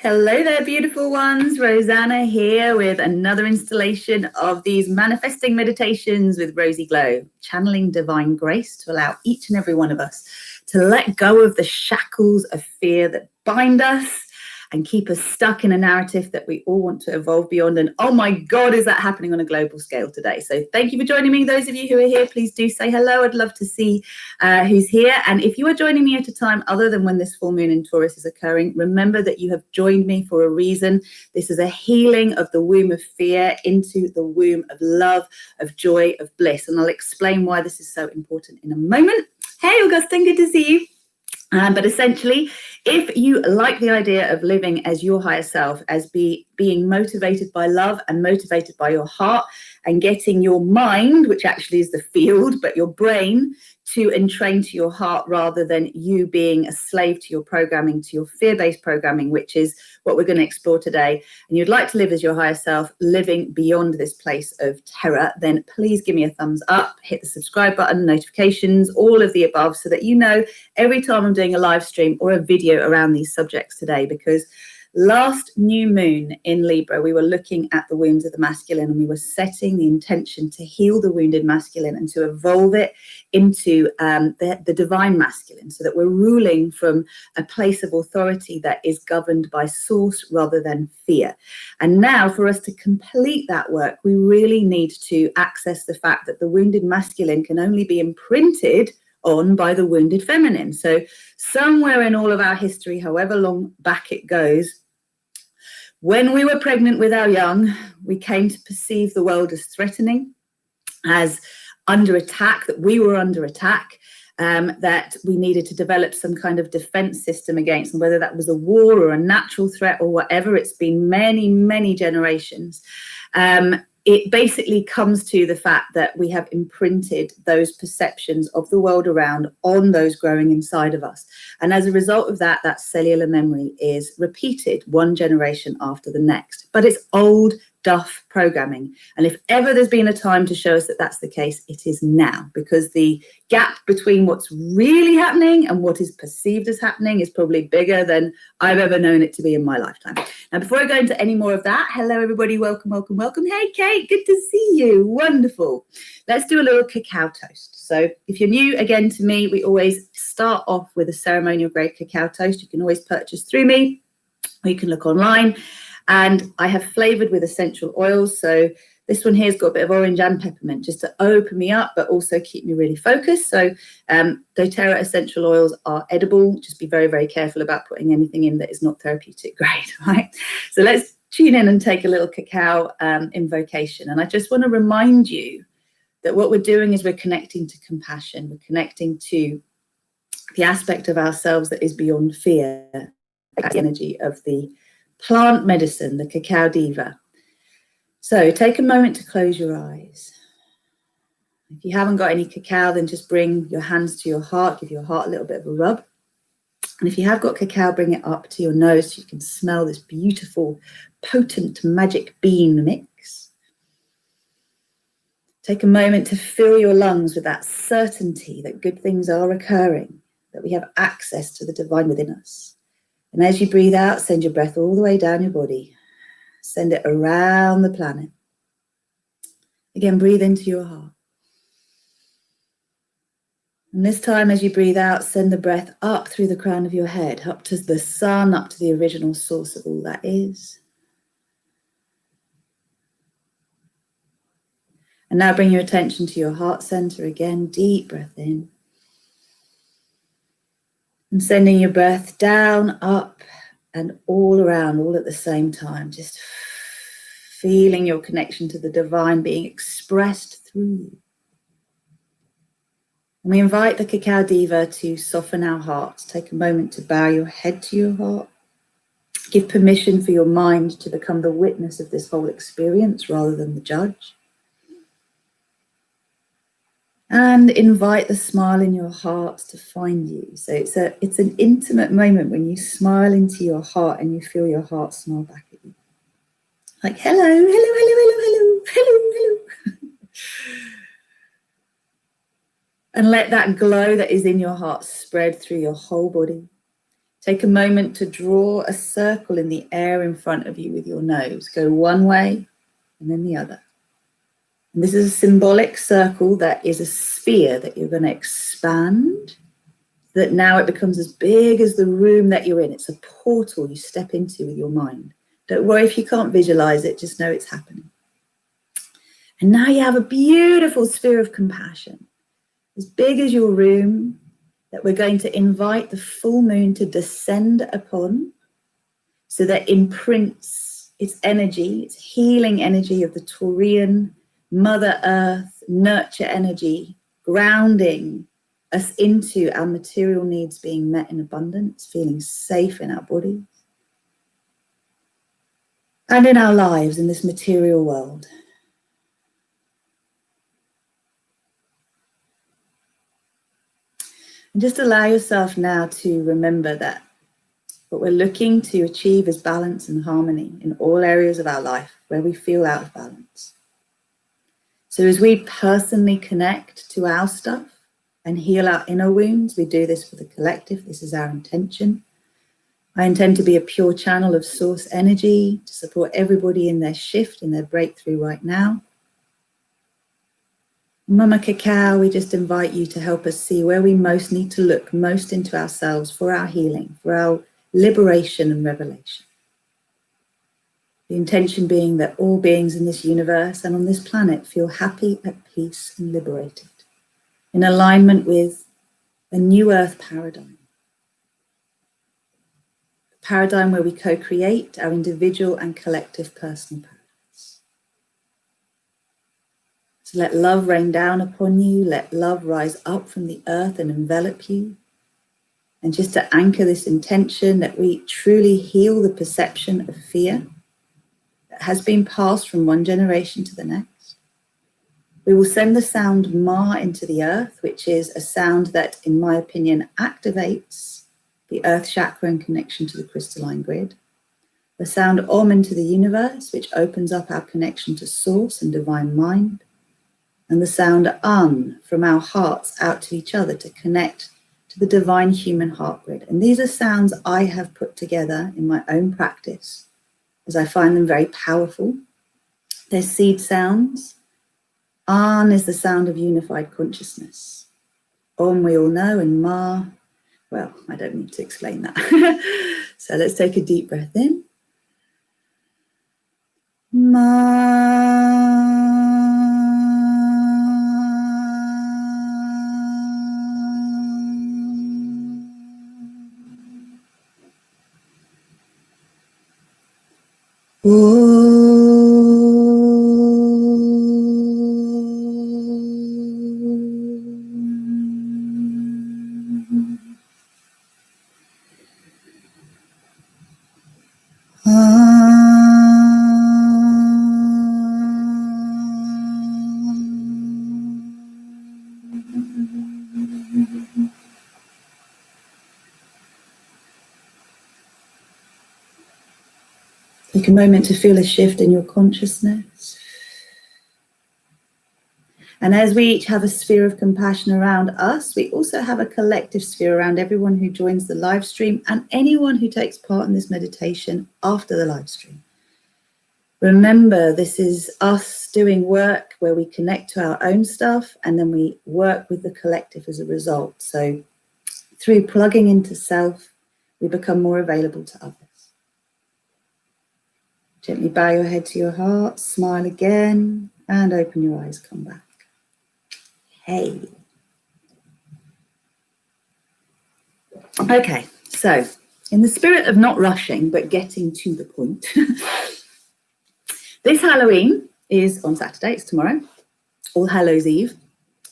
Hello there, beautiful ones. Rosanna here with another installation of these manifesting meditations with RozyGlow, channeling divine grace to allow each and every one of us to let go of the shackles of fear that bind us and keep us stuck in a narrative that we all want to evolve beyond. And oh my God, is that happening on a global scale today? So thank you for joining me. Those of you who are here, please do say hello. I'd love to see who's here. And if you are joining me at a time other than when this full moon in Taurus is occurring, remember that you have joined me for a reason. This is a healing of the womb of fear into the womb of love, of joy, of bliss. And I'll explain why this is so important in a moment. Hey, Augustine, good to see you. But essentially, if you like the idea of living as your higher self, as being motivated by love and motivated by your heart, and getting your mind, which actually is the field, but your brain, to entrain to your heart rather than you being a slave to your programming, to your fear-based programming, which is what we're going to explore today, and you'd like to live as your higher self, living beyond this place of terror, then please give me a thumbs up, hit the subscribe button, notifications, all of the above, so that you know every time I'm doing a live stream or a video around these subjects today. Because last new moon in Libra, we were looking at the wounds of the masculine, and we were setting the intention to heal the wounded masculine and to evolve it into the divine masculine, so that we're ruling from a place of authority that is governed by source rather than fear. And now, for us to complete that work, we really need to access the fact that the wounded masculine can only be imprinted on by the wounded feminine. So somewhere in all of our history, however long back it goes, when we were pregnant with our young, we came to perceive the world as threatening, as under attack, that we were under attack, that we needed to develop some kind of defense system against, and whether that was a war or a natural threat or whatever, it's been many, many generations. It basically comes to the fact that we have imprinted those perceptions of the world around on those growing inside of us. And as a result of that, that cellular memory is repeated one generation after the next. But it's old duff programming. And if ever there's been a time to show us that that's the case, it is now, because the gap between what's really happening and what is perceived as happening is probably bigger than I've ever known it to be in my lifetime. Now, before I go into any more of that, hello, everybody. Welcome, welcome, welcome. Hey, Kate, good to see you. Wonderful. Let's do a little cacao toast. So if you're new again to me, we always start off with a ceremonial grade cacao toast. You can always purchase through me, or you can look online. And I have flavored with essential oils. So this one here has got a bit of orange and peppermint just to open me up, but also keep me really focused. So doTERRA essential oils are edible. Just be very, very careful about putting anything in that is not therapeutic grade, right? So let's tune in and take a little cacao invocation. And I just want to remind you that what we're doing is we're connecting to compassion. We're connecting to the aspect of ourselves that is beyond fear, the energy of the plant medicine, the cacao diva. So take a moment to close your eyes. If you haven't got any cacao, then just bring your hands to your heart, give your heart a little bit of a rub. And if you have got cacao, bring it up to your nose so you can smell this beautiful, potent magic bean mix. Take a moment to fill your lungs with that certainty that good things are occurring, that we have access to the divine within us. And as you breathe out, send your breath all the way down your body. Send it around the planet. Again, breathe into your heart. And this time, as you breathe out, send the breath up through the crown of your head, up to the sun, up to the original source of all that is. And now bring your attention to your heart center again. Deep breath in. And sending your breath down, up, and all around, all at the same time. Just feeling your connection to the divine being expressed through you. And we invite the cacao diva to soften our hearts. Take a moment to bow your head to your heart. Give permission for your mind to become the witness of this whole experience rather than the judge. And invite the smile in your heart to find you. So it's an intimate moment when you smile into your heart and you feel your heart smile back at you. Like, hello, hello, hello, hello, hello, hello, hello. And let that glow that is in your heart spread through your whole body. Take a moment to draw a circle in the air in front of you with your nose. Go one way and then the other. And this is a symbolic circle that is a sphere that you're going to expand, that now it becomes as big as the room that you're in. It's a portal you step into with your mind. Don't worry if you can't visualize it, just know it's happening. And now you have a beautiful sphere of compassion, as big as your room, that we're going to invite the full moon to descend upon, so that imprints its energy, its healing energy of the Taurian Mother Earth, nurture energy, grounding us into our material needs being met in abundance, feeling safe in our bodies and in our lives in this material world. And just allow yourself now to remember that what we're looking to achieve is balance and harmony in all areas of our life where we feel out of balance. So as we personally connect to our stuff and heal our inner wounds, we do this for the collective. This is our intention. I intend to be a pure channel of source energy to support everybody in their shift, in their breakthrough right now. Mama Cacao, we just invite you to help us see where we most need to look most into ourselves for our healing, for our liberation and revelation. The intention being that all beings in this universe and on this planet feel happy, at peace and liberated, in alignment with a new earth paradigm. A paradigm where we co-create our individual and collective personal paradise. So let love rain down upon you, let love rise up from the earth and envelop you. And just to anchor this intention that we truly heal the perception of fear that has been passed from one generation to the next. We will send the sound Ma into the earth, which is a sound that, in my opinion, activates the earth chakra in connection to the crystalline grid. The sound Om into the universe, which opens up our connection to source and divine mind. And the sound An from our hearts out to each other to connect to the divine human heart grid. And these are sounds I have put together in my own practice, as I find them very powerful. They're seed sounds. An is the sound of unified consciousness. Om we all know, and Ma, well, I don't need to explain that. So let's take a deep breath in. Ma. Take a moment to feel a shift in your consciousness. And as we each have a sphere of compassion around us, we also have a collective sphere around everyone who joins the live stream and anyone who takes part in this meditation after the live stream. Remember, this is us doing work where we connect to our own stuff and then we work with the collective as a result. So through plugging into self, we become more available to others. Gently bow your head to your heart, smile again, and open your eyes, come back. Hey. Okay, so in the spirit of not rushing, but getting to the point, this Halloween is on Saturday, it's tomorrow, All Hallows Eve,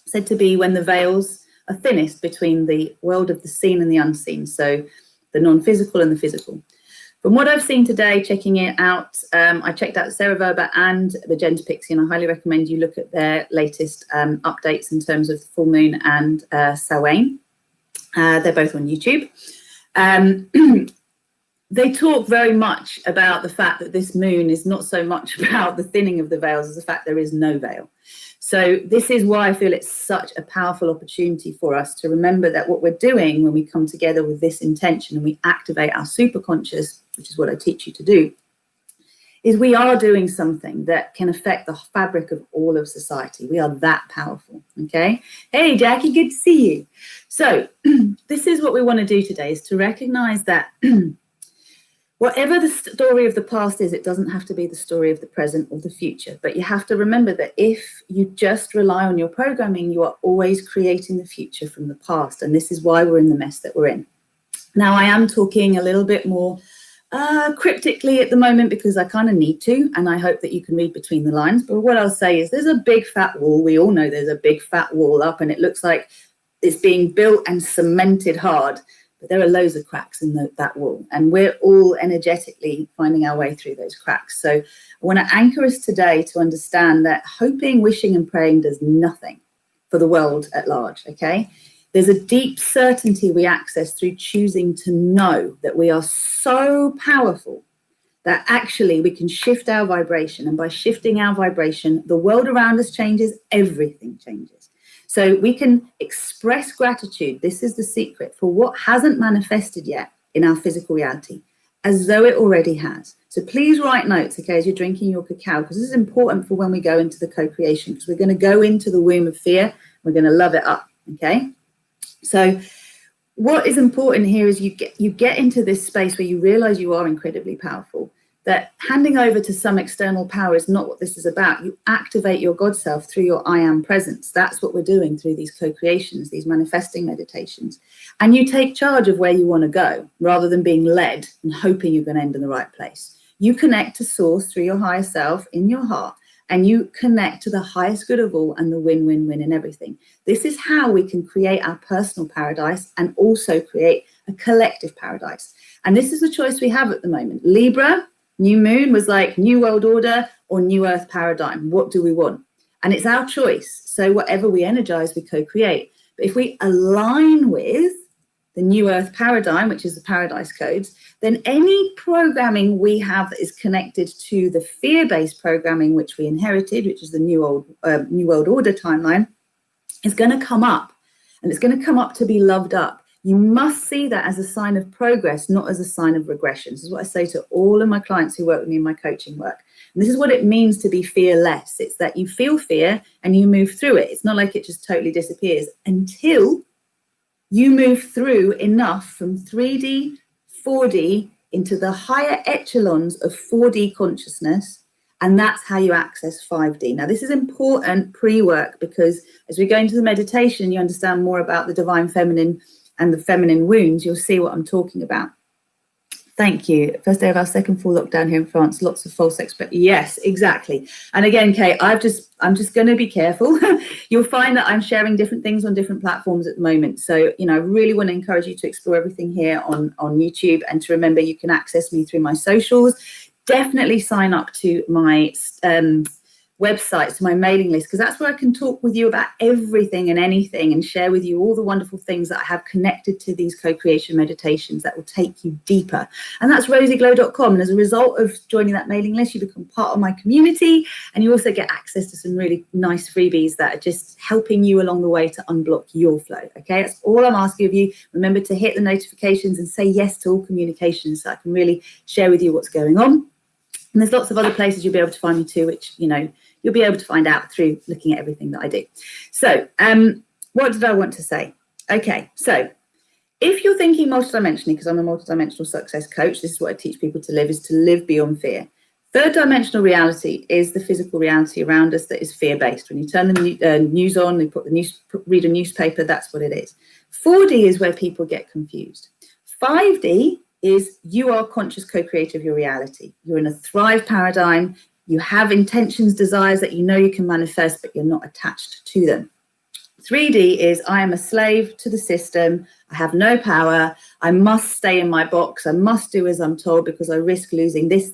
said to be when the veils are thinnest between the world of the seen and the unseen, so the non-physical and the physical. From what I've seen today, checking it out, I checked out Sarah Verba and Magenta Pixie, and I highly recommend you look at their latest updates in terms of the full moon and Samhain. They're both on YouTube. They talk very much about the fact that this moon is not so much about the thinning of the veils as the fact there is no veil. So this is why I feel it's such a powerful opportunity for us to remember that what we're doing when we come together with this intention and we activate our superconscious, which is what I teach you to do, is we are doing something that can affect the fabric of all of society. We are that powerful, okay? Hey, Jackie, good to see you. So this is what we want to do today, is to recognize that whatever the story of the past is, it doesn't have to be the story of the present or the future. But you have to remember that if you just rely on your programming, you are always creating the future from the past. And this is why we're in the mess that we're in. Now, I am talking a little bit more cryptically at the moment because I kind of need to, and I hope that you can read between the lines. But what I'll say is there's a big fat wall. We all know there's a big fat wall up, and it looks like it's being built and cemented hard. But there are loads of cracks in that wall, and we're all energetically finding our way through those cracks. So I want to anchor us today to understand that hoping, wishing, and praying does nothing for the world at large, okay? There's a deep certainty we access through choosing to know that we are so powerful that actually we can shift our vibration. And by shifting our vibration, the world around us changes, everything changes. So we can express gratitude, this is the secret, for what hasn't manifested yet in our physical reality, as though it already has. So please write notes, okay, as you're drinking your cacao, because this is important for when we go into the co-creation, because we're going to go into the womb of fear, we're going to love it up, okay? So what is important here is you get into this space where you realize you are incredibly powerful, that handing over to some external power is not what this is about. You activate your God self through your I am presence. That's what we're doing through these co-creations, these manifesting meditations. And you take charge of where you want to go rather than being led and hoping you're going to end in the right place. You connect to source through your higher self in your heart, and you connect to the highest good of all and the win-win-win in everything. This is how we can create our personal paradise and also create a collective paradise. And this is the choice we have at the moment. Libra, new moon, was like new world order or new earth paradigm. What do we want? And it's our choice. So whatever we energize, we co-create. But if we align with the new earth paradigm, which is the paradise codes, then any programming we have that is connected to the fear-based programming which we inherited, which is the new world order timeline, is going to come up, and it's going to come up to be loved up. You must see that as a sign of progress, not as a sign of regression. This is what I say to all of my clients who work with me in my coaching work. And this is what it means to be fearless. It's that you feel fear and you move through it. It's not like it just totally disappears until you move through enough from 3D, 4D into the higher echelons of 4D consciousness, and that's how you access 5D. Now, this is important pre-work, because as we go into the meditation, you understand more about the divine feminine and the feminine wounds, you'll see what I'm talking about. Thank you. First day of our second full lockdown here in France. Lots of false expectations. Yes, exactly. And again, Kate, I'm just going to be careful. You'll find that I'm sharing different things on different platforms at the moment. So, I really want to encourage you to explore everything here on YouTube, and to remember you can access me through my socials. Definitely sign up to my website, to my mailing list, because that's where I can talk with you about everything and anything, and share with you all the wonderful things that I have connected to these co-creation meditations that will take you deeper. And that's RozyGlow.com. And as a result of joining that mailing list, you become part of my community, and you also get access to some really nice freebies that are just helping you along the way to unblock your flow. Okay, that's all I'm asking of you. Remember to hit the notifications and say yes to all communications, so I can really share with you what's going on. And there's lots of other places you'll be able to find me too, which, you'll be able to find out through looking at everything that I do. So what did I want to say? Okay, so if you're thinking multidimensionally, because I'm a multidimensional success coach, this is what I teach people to live, is to live beyond fear. Third dimensional reality is the physical reality around us that is fear-based. When you turn the news on, you read a newspaper, that's what it is. 4D is where people get confused. 5D is you are conscious co-creator of your reality. You're in a thrive paradigm. You have intentions, desires that you can manifest, but you're not attached to them. 3D is I am a slave to the system. I have no power. I must stay in my box. I must do as I'm told because I risk losing this.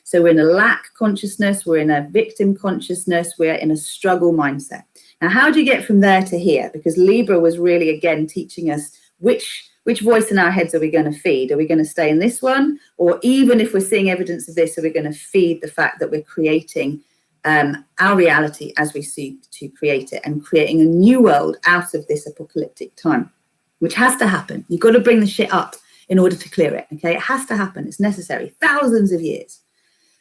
So we're in a lack consciousness. We're in a victim consciousness. We're in a struggle mindset. Now, how do you get from there to here? Because Libra was really, again, teaching us which voice in our heads are we going to feed? Are we going to stay in this one? Or even if we're seeing evidence of this, are we going to feed the fact that we're creating our reality as we seek to create it, and creating a new world out of this apocalyptic time, which has to happen. You've got to bring the shit up in order to clear it, okay? It has to happen. It's necessary. Thousands of years.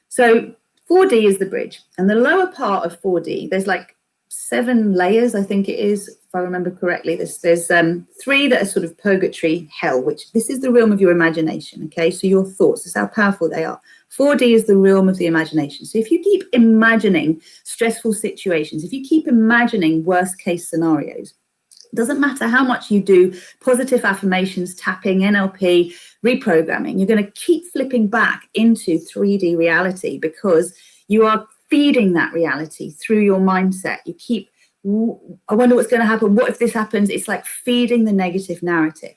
So 4D is the bridge. And the lower part of 4D, there's like 7 layers, I think it is, if I remember correctly. There's 3 that are sort of purgatory, hell, which this is the realm of your imagination, okay? So your thoughts, this is how powerful they are. 4D is the realm of the imagination. So if you keep imagining stressful situations, if you keep imagining worst case scenarios, it doesn't matter how much you do positive affirmations, tapping, NLP, reprogramming, you're going to keep flipping back into 3D reality because you are feeding that reality through your mindset. You keep, I wonder what's going to happen. What if this happens? It's like feeding the negative narrative.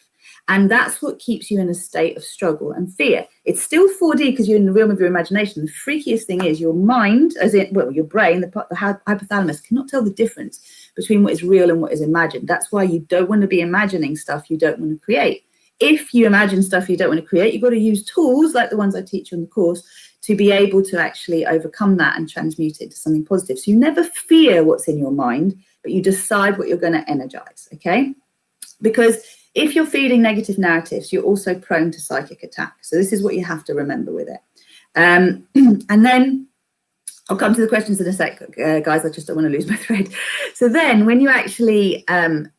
And that's what keeps you in a state of struggle and fear. It's still 4D because you're in the realm of your imagination. The freakiest thing is your mind, as in, well, your brain, the hypothalamus, cannot tell the difference between what is real and what is imagined. That's why you don't want to be imagining stuff you don't want to create. If you imagine stuff you don't want to create, you've got to use tools like the ones I teach on the course to be able to actually overcome that and transmute it to something positive. So you never fear what's in your mind, but you decide what you're going to energize, okay? Because if you're feeding negative narratives, you're also prone to psychic attack. So this is what you have to remember with it. And then I'll come to the questions in a sec, guys. I just don't want to lose my thread. So then when you actually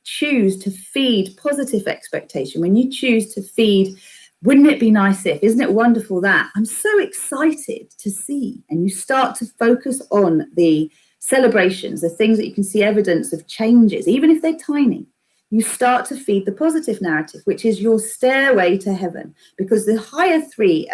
choose to feed positive expectation, when you choose to feed, wouldn't it be nice if, isn't it wonderful that, I'm so excited to see, and you start to focus on the celebrations, the things that you can see evidence of changes, even if they're tiny. You start to feed the positive narrative, which is your stairway to heaven, because the higher 3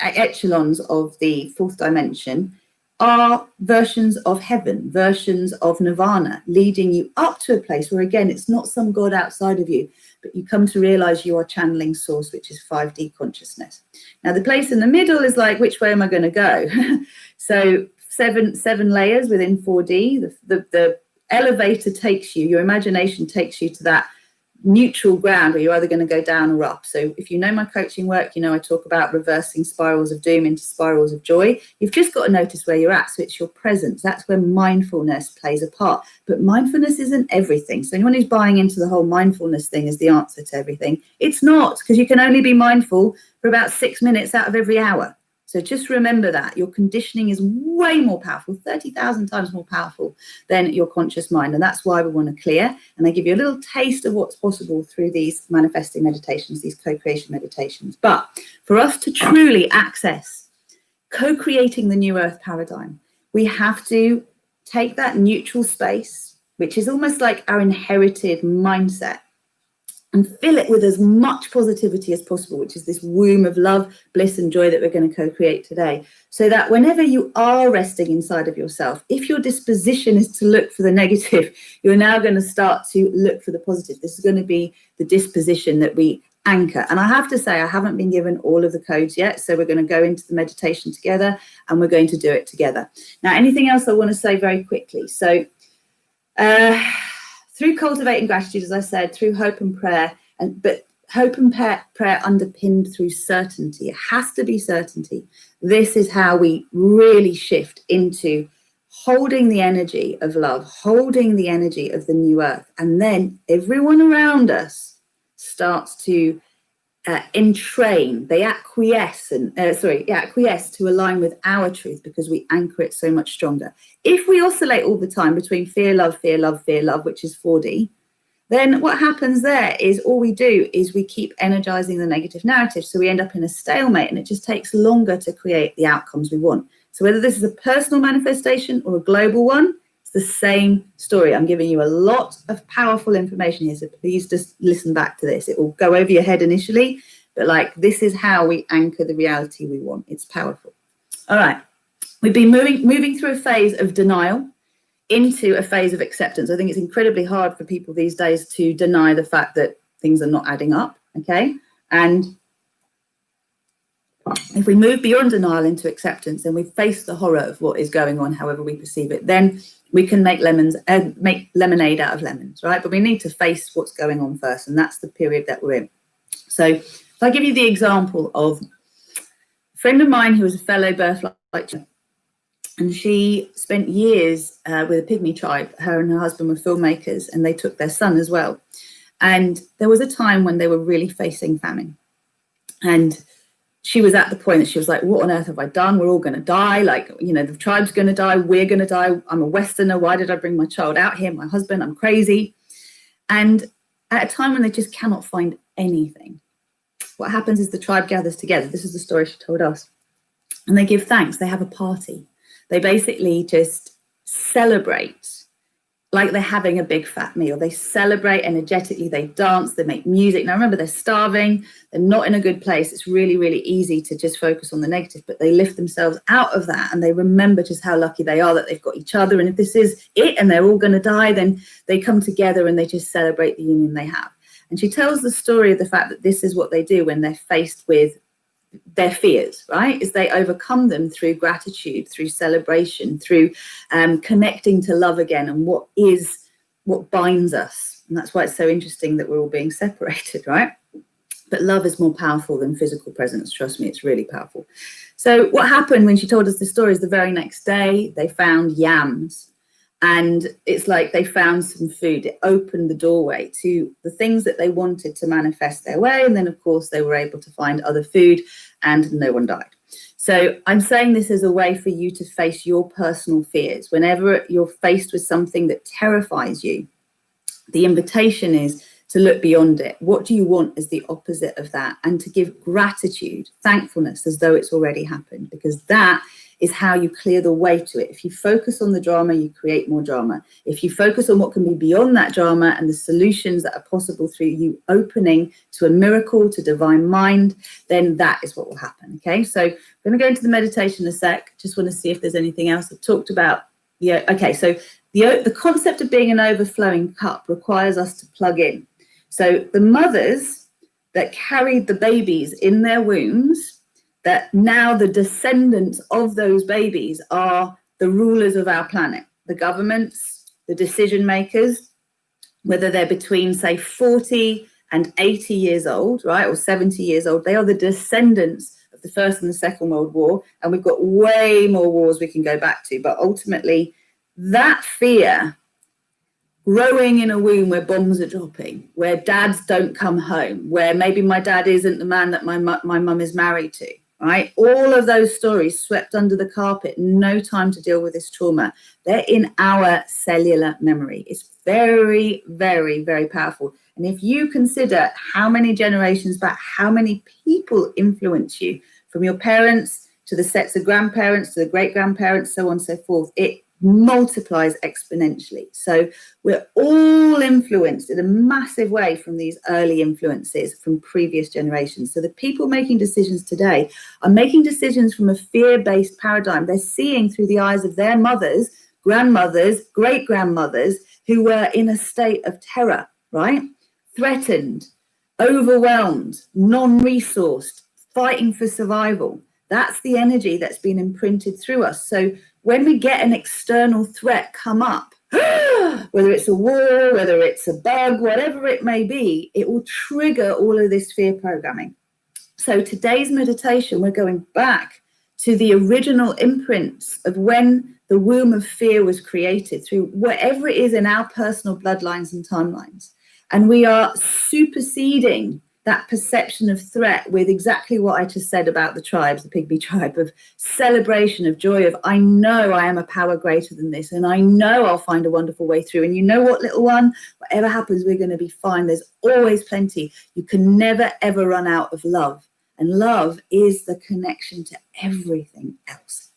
echelons of the 4th dimension are versions of heaven, versions of nirvana, leading you up to a place where, again, it's not some God outside of you, but you come to realize you are channeling source, which is 5D consciousness. Now, the place in the middle is like, which way am I going to go? So seven layers within 4D. The elevator takes you, your imagination takes you to that neutral ground where you're either going to go down or up. So if you know my coaching work, you know I talk about reversing spirals of doom into spirals of joy. You've just got to notice where you're at. So it's your presence. That's where mindfulness plays a part. But mindfulness isn't everything. So anyone who's buying into the whole mindfulness thing as the answer to everything, it's not, because you can only be mindful for about 6 minutes out of every hour. So just remember that your conditioning is way more powerful, 30,000 times more powerful than your conscious mind. And that's why we want to clear. And they give you a little taste of what's possible through these manifesting meditations, these co-creation meditations. But for us to truly access co-creating the new earth paradigm, we have to take that neutral space, which is almost like our inherited mindset, and fill it with as much positivity as possible, which is this womb of love, bliss, and joy that we're going to co-create today. So that whenever you are resting inside of yourself, if your disposition is to look for the negative, you're now going to start to look for the positive. This is going to be the disposition that we anchor. And I have to say, I haven't been given all of the codes yet. So we're going to go into the meditation together, and we're going to do it together. Now, anything else I want to say very quickly? So, through cultivating gratitude, as I said, through hope and prayer, but hope and prayer underpinned through certainty. It has to be certainty. This is how we really shift into holding the energy of love, holding the energy of the new earth. And then everyone around us starts to entrain, they acquiesce to align with our truth, because we anchor it so much stronger. If we oscillate all the time between fear, love, fear, love, fear, love, which is 4D, then what happens there is all we do is we keep energizing the negative narrative. So we end up in a stalemate, and it just takes longer to create the outcomes we want. So whether this is a personal manifestation or a global one, it's the same story. I'm giving you a lot of powerful information here, so please just listen back to this. It will go over your head initially, but like, this is how we anchor the reality we want. It's powerful. All right, we've been moving through a phase of denial into a phase of acceptance. I think it's incredibly hard for people these days to deny the fact that things are not adding up, okay? And if we move beyond denial into acceptance, and we face the horror of what is going on, however we perceive it, then we can make lemonade out of lemons, right? But we need to face what's going on first, and that's the period that we're in. So if I give you the example of a friend of mine who was a fellow birthlight, And she spent years with a pygmy tribe. Her and her husband were filmmakers, and they took their son as well. And there was a time when they were really facing famine. And she was at the point that she was like, what on earth have I done? We're all going to die. Like, you know, the tribe's going to die. We're going to die. I'm a Westerner. Why did I bring my child out here? My husband, I'm crazy. And at a time when they just cannot find anything, what happens is the tribe gathers together. This is the story she told us. And they give thanks. They have a party. They basically just celebrate like they're having a big fat meal. They celebrate energetically. They dance. They make music. Now, remember, they're starving. They're not in a good place. It's really, really easy to just focus on the negative, but they lift themselves out of that, and they remember just how lucky they are that they've got each other. And if this is it and they're all going to die, then they come together and they just celebrate the union they have. And she tells the story of the fact that this is what they do when they're faced with their fears, right? Is they overcome them through gratitude, through celebration, through connecting to love again, and what binds us. And that's why it's so interesting that we're all being separated, right? But love is more powerful than physical presence. Trust me, it's really powerful. So what happened when she told us the story is the very next day they found yams. And it's like they found some food. It opened the doorway to the things that they wanted to manifest their way. And then, of course, they were able to find other food, and no one died. So I'm saying this as a way for you to face your personal fears. Whenever you're faced with something that terrifies you, the invitation is to look beyond it. What do you want as the opposite of that? And to give gratitude, thankfulness, as though it's already happened, because that is how you clear the way to it. If you focus on the drama, you create more drama. If you focus on what can be beyond that drama and the solutions that are possible through you opening to a miracle, to divine mind, then that is what will happen, okay? So I'm going to go into the meditation in a sec. Just want to see if there's anything else I've talked about. Yeah, okay, so the concept of being an overflowing cup requires us to plug in. So the mothers that carried the babies in their wombs, that now the descendants of those babies are the rulers of our planet, the governments, the decision makers, whether they're between, say, 40 and 80 years old, right, or 70 years old, they are the descendants of the First and the Second World War, and we've got way more wars we can go back to, but ultimately that fear growing in a womb where bombs are dropping, where dads don't come home, where maybe my dad isn't the man that my mum is married to, right? All of those stories swept under the carpet, no time to deal with this trauma. They're in our cellular memory. It's very, very, very powerful. And if you consider how many generations back, how many people influence you, from your parents to the sets of grandparents, to the great-grandparents, so on and so forth, it multiplies exponentially. So we're all influenced in a massive way from these early influences from previous generations. So the people making decisions today are making decisions from a fear-based paradigm. They're seeing through the eyes of their mothers, grandmothers, great-grandmothers who were in a state of terror, right? Threatened, overwhelmed, non-resourced, fighting for survival. That's the energy that's been imprinted through us. So when we get an external threat come up, whether it's a war, whether it's a bug, whatever it may be, it will trigger all of this fear programming. So today's meditation, we're going back to the original imprints of when the womb of fear was created through whatever it is in our personal bloodlines and timelines. And we are superseding that perception of threat with exactly what I just said about the tribes, the pygmy tribe, of celebration, of joy, of I know I am a power greater than this, and I know I'll find a wonderful way through. And you know what, little one, whatever happens, we're going to be fine. There's always plenty. You can never, ever run out of love. And love is the connection to everything else,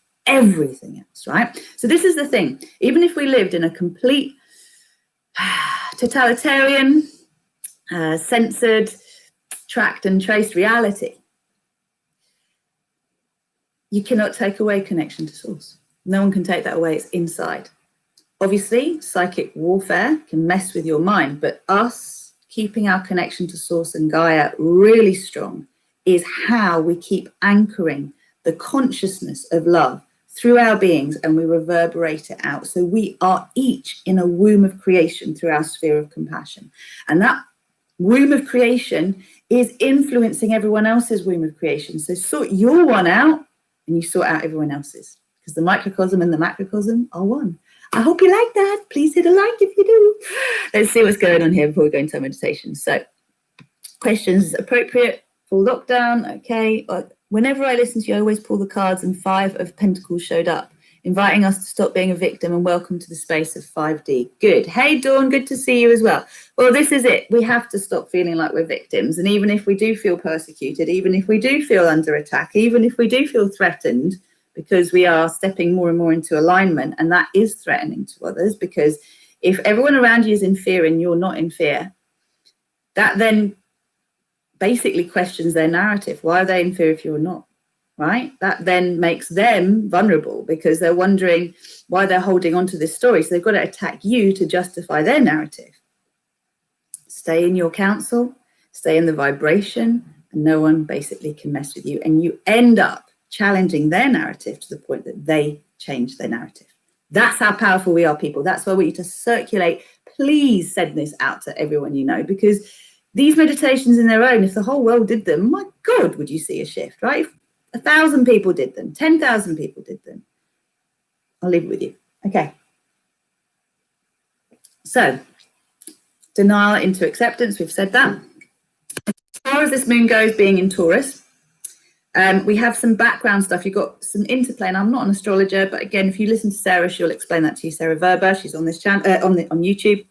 right? So this is the thing. Even if we lived in a complete totalitarian, censored, tracked and traced reality, you cannot take away connection to source. No one can take that away. It's inside. Obviously, psychic warfare can mess with your mind, but us keeping our connection to source and Gaia really strong is how we keep anchoring the consciousness of love through our beings, and we reverberate it out. So we are each in a womb of creation through our sphere of compassion. And that womb of creation is influencing everyone else's womb of creation. So sort your one out and you sort out everyone else's. because the microcosm and the macrocosm are one. I hope you like that. Please hit a like if you do. Let's see what's going on here before we go into our meditation. So, questions appropriate, full lockdown, okay. Whenever I listen to you, I always pull the cards and 5 of Pentacles showed up, inviting us to stop being a victim and welcome to the space of 5D. Good. Hey, Dawn, good to see you as well. Well, this is it. We have to stop feeling like we're victims. And even if we do feel persecuted, even if we do feel under attack, even if we do feel threatened, because we are stepping more and more into alignment, and that is threatening to others, because if everyone around you is in fear and you're not in fear, that then basically questions their narrative. Why are they in fear if you're not? Right? That then makes them vulnerable because they're wondering why they're holding on to this story. So they've got to attack you to justify their narrative. Stay in your counsel, stay in the vibration, and no one basically can mess with you. And you end up challenging their narrative to the point that they change their narrative. That's how powerful we are, people. That's why I want you to circulate. Please send this out to everyone you know, because these meditations in their own, if the whole world did them, my God, would you see a shift, right? If 1,000 people did them, 10,000 people did them, I'll leave it with you. Okay. So, denial into acceptance, we've said that. As far as this moon goes, being in Taurus, we have some background stuff. You've got some interplay, and I'm not an astrologer, but again, if you listen to Sarah, she'll explain that to you. Sarah Verber, she's on this channel, on YouTube.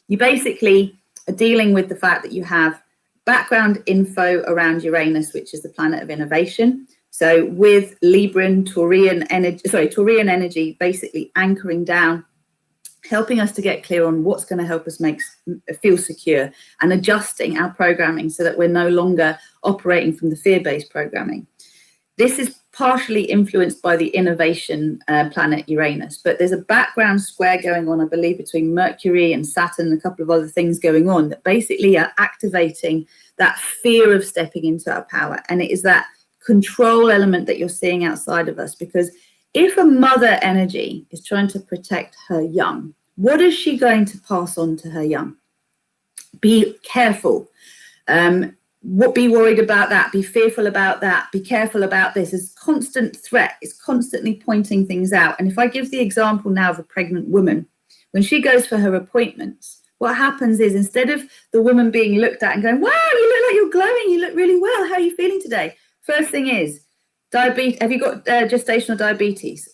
You basically are dealing with the fact that you have background info around Uranus, which is the planet of innovation. So with Libran, Taurian energy, basically anchoring down, helping us to get clear on what's going to help us feel secure, and adjusting our programming so that we're no longer operating from the fear-based programming. This is partially influenced by the innovation planet Uranus, but there's a background square going on, I believe, between Mercury and Saturn and a couple of other things going on that basically are activating that fear of stepping into our power. And it is that control element that you're seeing outside of us, because if a mother energy is trying to protect her young, what is she going to pass on to her young? Be careful. Be worried about that, be fearful about that, be careful about this. It's constant threat, it's constantly pointing things out. And if I give the example now of a pregnant woman, when she goes for her appointments, what happens is, instead of the woman being looked at and going, wow, you look like you're glowing, you look really well, how are you feeling today? First thing is, diabetes. Have you got gestational diabetes?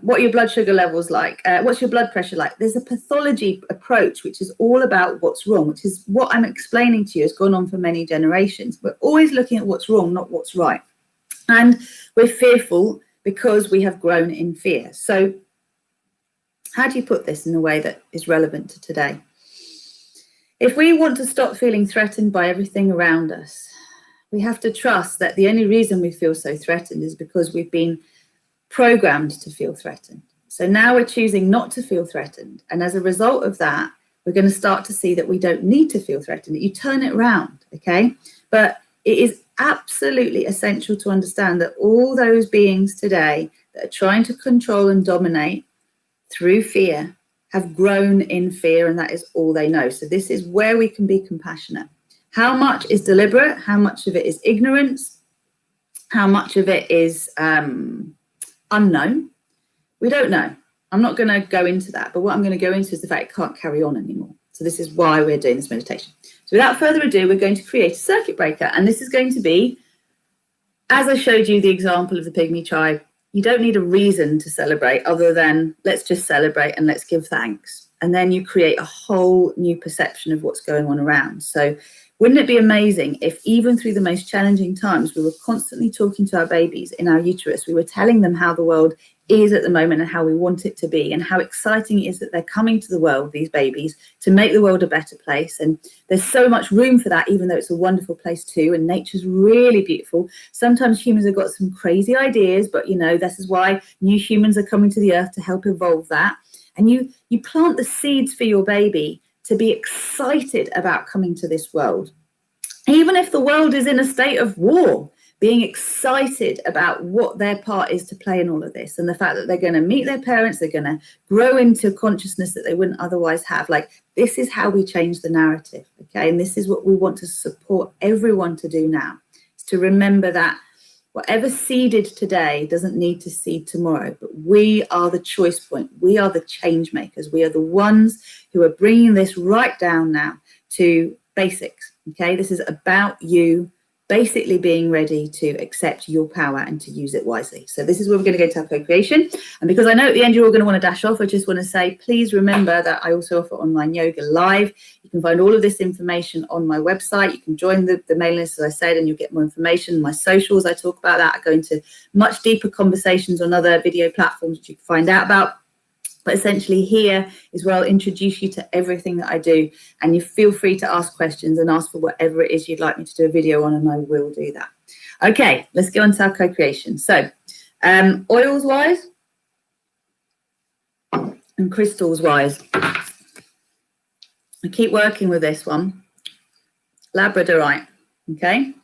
What are your blood sugar levels like? What's your blood pressure like? There's a pathology approach, which is all about what's wrong, which is what I'm explaining to you has gone on for many generations. We're always looking at what's wrong, not what's right. And we're fearful because we have grown in fear. So how do you put this in a way that is relevant to today? If we want to stop feeling threatened by everything around us, we have to trust that the only reason we feel so threatened is because we've been programmed to feel threatened. So now we're choosing not to feel threatened. And as a result of that, we're going to start to see that we don't need to feel threatened. You turn it around, okay? But it is absolutely essential to understand that all those beings today that are trying to control and dominate through fear have grown in fear, and that is all they know. So this is where we can be compassionate. How much is deliberate? How much of it is ignorance? How much of it is unknown? We don't know. I'm not going to go into that, but what I'm going to go into is the fact it can't carry on anymore. So this is why we're doing this meditation. So without further ado, we're going to create a circuit breaker, and this is going to be, as I showed you the example of the pygmy tribe, you don't need a reason to celebrate other than let's just celebrate and let's give thanks. And then you create a whole new perception of what's going on around. So wouldn't it be amazing if even through the most challenging times, we were constantly talking to our babies in our uterus, we were telling them how the world is at the moment and how we want it to be, and how exciting it is that they're coming to the world, these babies, to make the world a better place. And there's so much room for that, even though it's a wonderful place too, and nature's really beautiful. Sometimes humans have got some crazy ideas, but you know, this is why new humans are coming to the earth to help evolve that. And you plant the seeds for your baby to be excited about coming to this world. Even if the world is in a state of war, being excited about what their part is to play in all of this, and the fact that they're going to meet their parents, they're going to grow into consciousness that they wouldn't otherwise have. Like, this is how we change the narrative, okay? And this is what we want to support everyone to do now, is to remember that Whatever seeded today doesn't need to seed tomorrow, but we are the choice point. We are the change makers. We are the ones who are bringing this right down now to basics, okay? This is about you basically being ready to accept your power and to use it wisely. So this is where we're going to go to our co-creation. And because I know at the end you're all going to want to dash off, I just want to say, please remember that I also offer online yoga live. You can find all of this information on my website. You can join the mailing list, as I said, and you'll get more information. My socials, I talk about that. I go into much deeper conversations on other video platforms that you can find out about. But essentially here is where I'll introduce you to everything that I do, and you feel free to ask questions and ask for whatever it is you'd like me to do a video on, and I will do that. Okay, let's go on to our co-creation. So oils wise and crystals wise, I keep working with this one, labradorite, okay?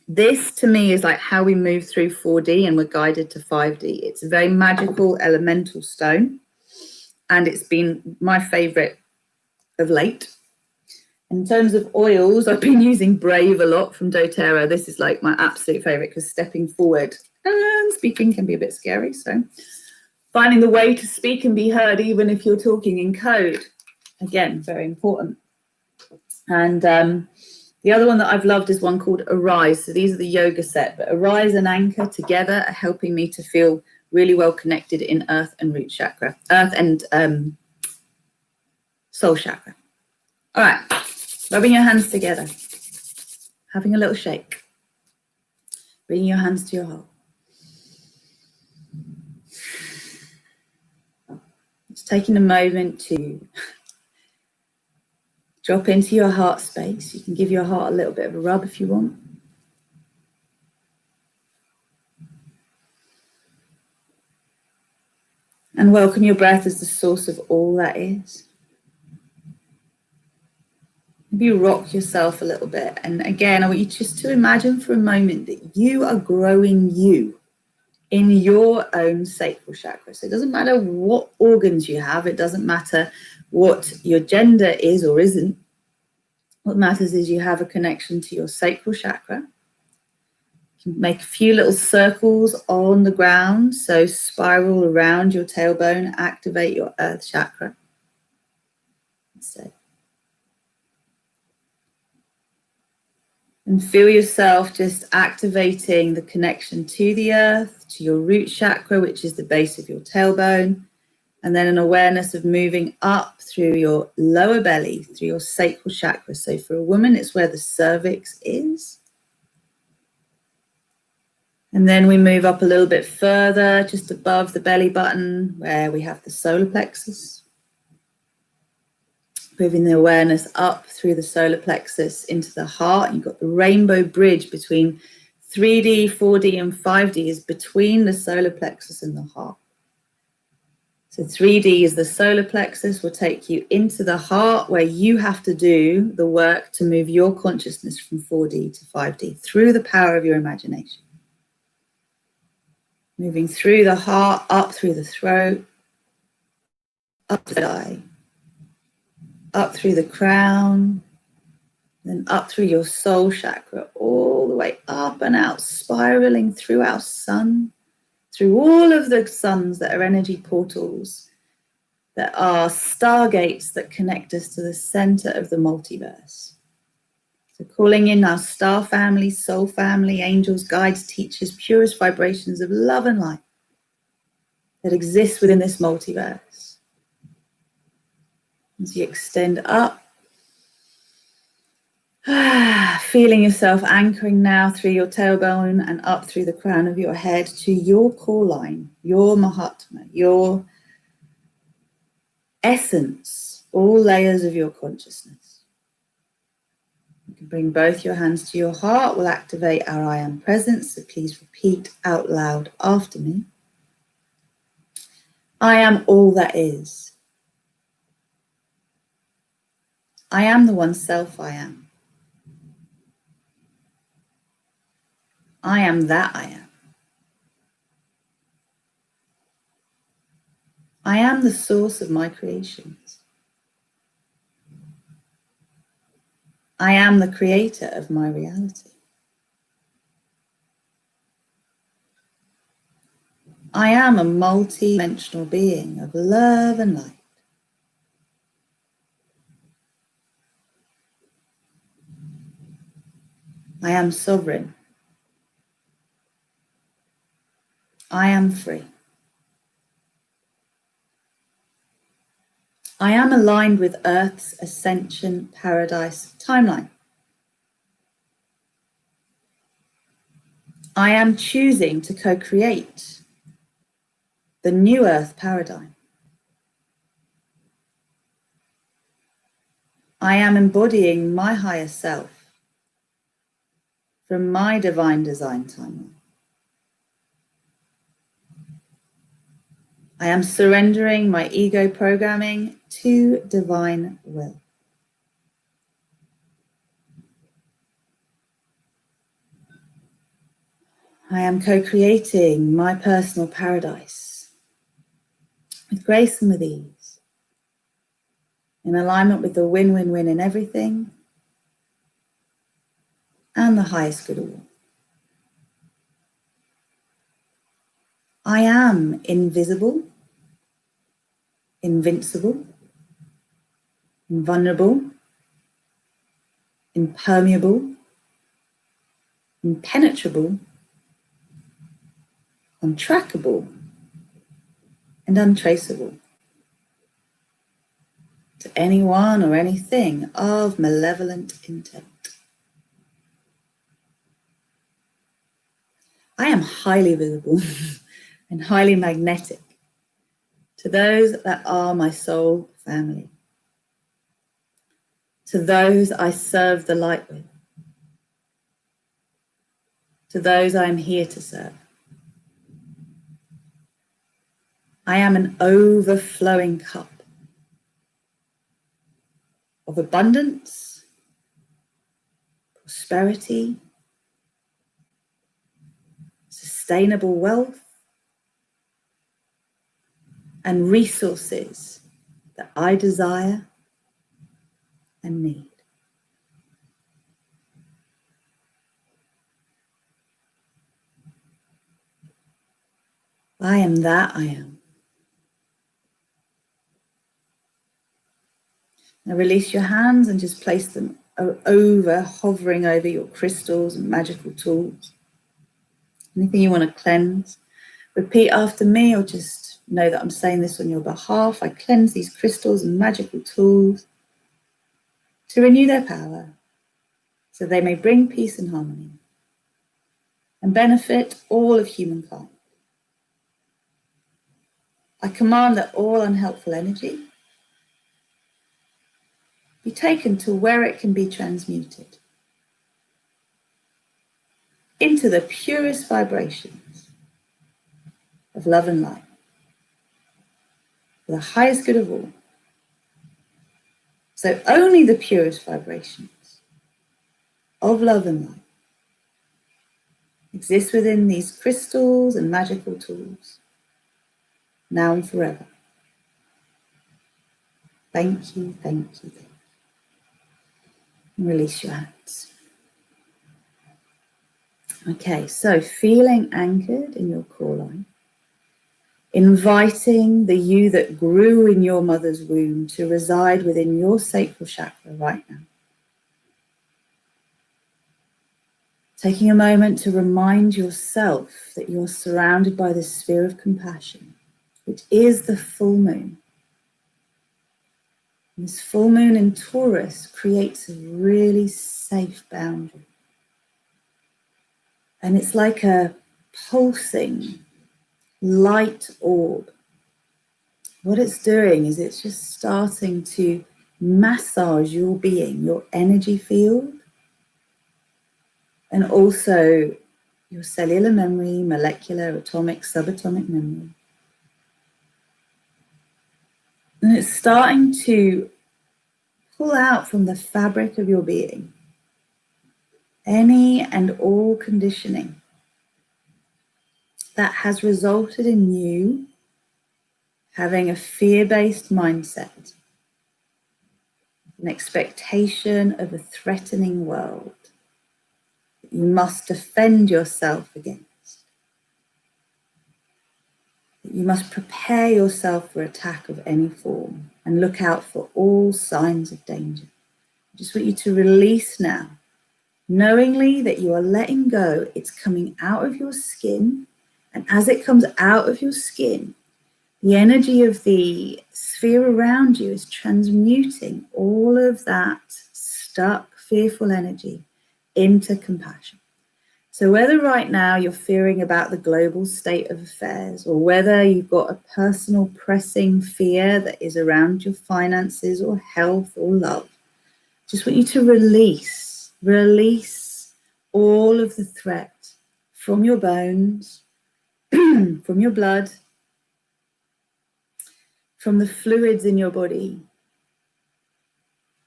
This to me is like how we move through 4D and we're guided to 5D. It's a very magical elemental stone, and it's been my favorite of late. In terms of oils, I've been using Brave a lot from doTERRA. This is like my absolute favorite because stepping forward and speaking can be a bit scary. So finding the way to speak and be heard, even if you're talking in code, again, very important. And the other one that I've loved is one called Arise. So these are the yoga set, but Arise and Anchor together are helping me to feel really well connected in earth and root chakra, earth and soul chakra. All right, rubbing your hands together, having a little shake, bringing your hands to your heart. Just taking a moment to drop into your heart space. You can give your heart a little bit of a rub if you want. And welcome your breath as the source of all that is. Maybe you rock yourself a little bit. And again, I want you just to imagine for a moment that you are growing you in your own sacral chakra. So it doesn't matter what organs you have. It doesn't matter what your gender is or isn't. What matters is you have a connection to your sacral chakra. You can make a few little circles on the ground. So spiral around your tailbone, activate your earth chakra. So, and feel yourself just activating the connection to the earth, to your root chakra, which is the base of your tailbone, and then an awareness of moving up through your lower belly, through your sacral chakra. So for a woman, it's where the cervix is. And then we move up a little bit further, just above the belly button, where we have the solar plexus. Moving the awareness up through the solar plexus into the heart. You've got the rainbow bridge between 3D, 4D, and 5D is between the solar plexus and the heart. So 3D is the solar plexus, will take you into the heart where you have to do the work to move your consciousness from 4D to 5D through the power of your imagination. Moving through the heart, up through the throat, up the eye, up through the crown, then up through your soul chakra, all the way up and out, spiraling through our sun, through all of the suns that are energy portals, that are stargates that connect us to the center of the multiverse. So calling in our star family, soul family, angels, guides, teachers, purest vibrations of love and light that exist within this multiverse. As you extend up, feeling yourself anchoring now through your tailbone and up through the crown of your head to your core line, your Mahatma, your essence, all layers of your consciousness. You can bring both your hands to your heart. We'll activate our I am presence, so please repeat out loud after me. I am all that is. I am the oneself I am. I am that I am. I am the source of my creations. I am the creator of my reality. I am a multi-dimensional being of love and light. I am sovereign. I am free. I am aligned with Earth's ascension paradise timeline. I am choosing to co-create the new Earth paradigm. I am embodying my higher self from my divine design timeline. I am surrendering my ego programming to divine will. I am co-creating my personal paradise with grace and with ease, in alignment with the win-win-win in everything and the highest good of all. I am invisible, invincible, invulnerable, impermeable, impenetrable, untrackable, and untraceable to anyone or anything of malevolent intent. I am highly visible and highly magnetic to those that are my soul family, to those I serve the light with, to those I am here to serve. I am an overflowing cup of abundance, prosperity, sustainable wealth, and resources that I desire and need. I am that I am. Now release your hands and just place them hovering over your crystals and magical tools. Anything you want to cleanse. Repeat after me, or just know that I'm saying this on your behalf. I cleanse these crystals and magical tools to renew their power, so they may bring peace and harmony and benefit all of humankind. I command that all unhelpful energy be taken to where it can be transmuted into the purest vibrations of love and light, for the highest good of all. So only the purest vibrations of love and light exist within these crystals and magical tools, now and forever. Thank you, thank you, thank you. And release your hands. Okay, so feeling anchored in your core line, inviting the you that grew in your mother's womb to reside within your sacral chakra right now. Taking a moment to remind yourself that you're surrounded by the sphere of compassion, which is the full moon. And this full moon in Taurus creates a really safe boundary. And it's like a pulsing light orb. What it's doing is it's just starting to massage your being, your energy field, and also your cellular memory, molecular, atomic, subatomic memory. And it's starting to pull out from the fabric of your being any and all conditioning that has resulted in you having a fear-based mindset, an expectation of a threatening world that you must defend yourself against. You must prepare yourself for attack of any form and look out for all signs of danger. I just want you to release now, knowingly that you are letting go. It's coming out of your skin, and as it comes out of your skin, the energy of the sphere around you is transmuting all of that stuck, fearful energy into compassion. So whether right now you're fearing about the global state of affairs, or whether you've got a personal pressing fear that is around your finances or health or love, just want you to release all of the threat from your bones, from your blood, from the fluids in your body,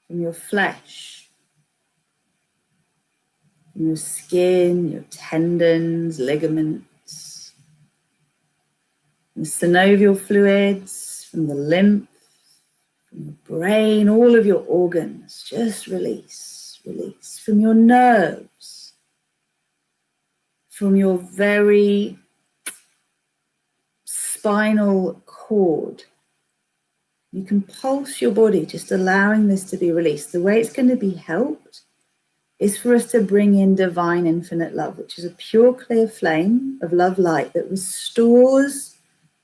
from your flesh, from your skin, your tendons, ligaments, the synovial fluids, from the lymph, from your brain, all of your organs. Just release, release. From your nerves, from your very spinal cord. You can pulse your body, just allowing this to be released. The way it's going to be helped is for us to bring in divine infinite love, which is a pure, clear flame of love light that restores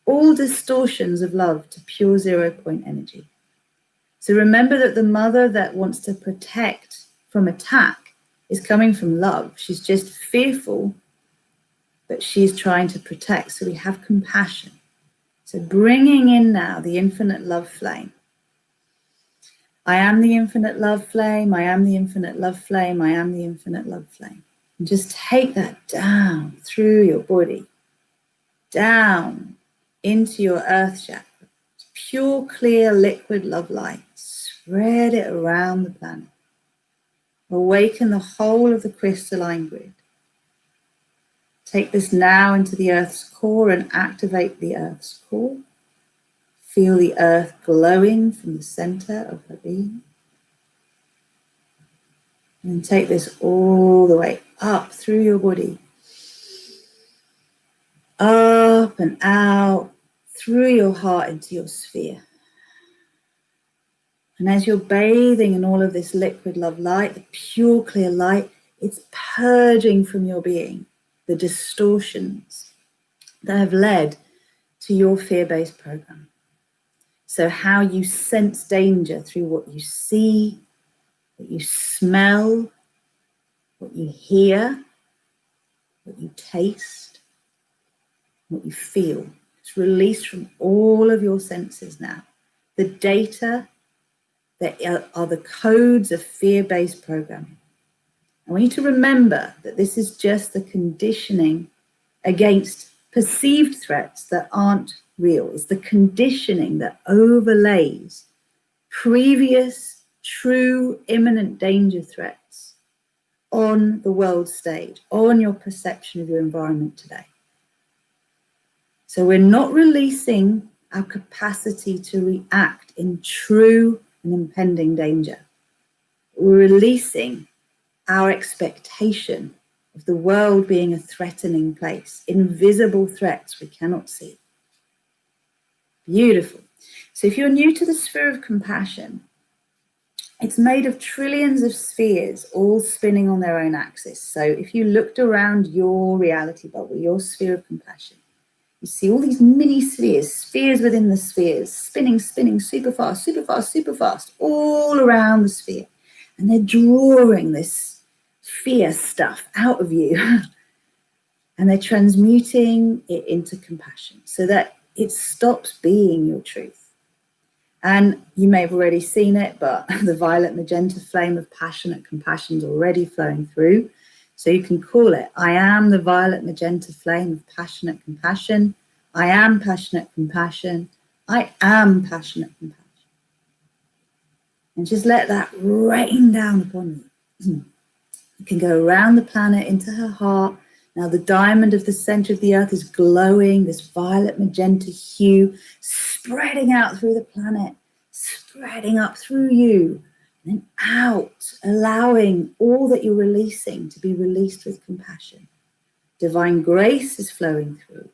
all distortions of love to pure 0 point energy. So remember that the mother that wants to protect from attack is coming from love. She's just fearful, but she's trying to protect. So we have compassion. So bringing in now the infinite love flame. I am the infinite love flame. I am the infinite love flame. I am the infinite love flame. And just take that down through your body, down into your earth chakra. Pure, clear, liquid love light. Spread it around the planet. Awaken the whole of the crystalline grid. Take this now into the Earth's core and activate the Earth's core. Feel the Earth glowing from the center of her being. And take this all the way up through your body. Up and out, through your heart into your sphere. And as you're bathing in all of this liquid love light, the pure clear light, it's purging from your being the distortions that have led to your fear-based program. So how you sense danger through what you see, what you smell, what you hear, what you taste, what you feel. It's released from all of your senses now. The data that are the codes of fear-based programming. I want you to remember that this is just the conditioning against perceived threats that aren't real. It's the conditioning that overlays previous, true, imminent danger threats on the world stage, on your perception of your environment today. So we're not releasing our capacity to react in true and impending danger. We're releasing our expectation of the world being a threatening place, invisible threats we cannot see. Beautiful. So if you're new to the sphere of compassion, it's made of trillions of spheres all spinning on their own axis. So if you looked around your reality bubble, your sphere of compassion, you see all these mini spheres, spheres within the spheres, spinning, spinning super fast, super fast, super fast, all around the sphere. And they're drawing this fear stuff out of you. And they're transmuting it into compassion so that it stops being your truth. And you may have already seen it, but the violet magenta flame of passionate compassion is already flowing through. So you can call it, I am the violet magenta flame of passionate compassion. I am passionate compassion. I am passionate compassion. And just let that rain down upon you. You can go around the planet into her heart. Now the diamond of the center of the earth is glowing, this violet magenta hue, spreading out through the planet, spreading up through you, and out, allowing all that you're releasing to be released with compassion. Divine grace is flowing through.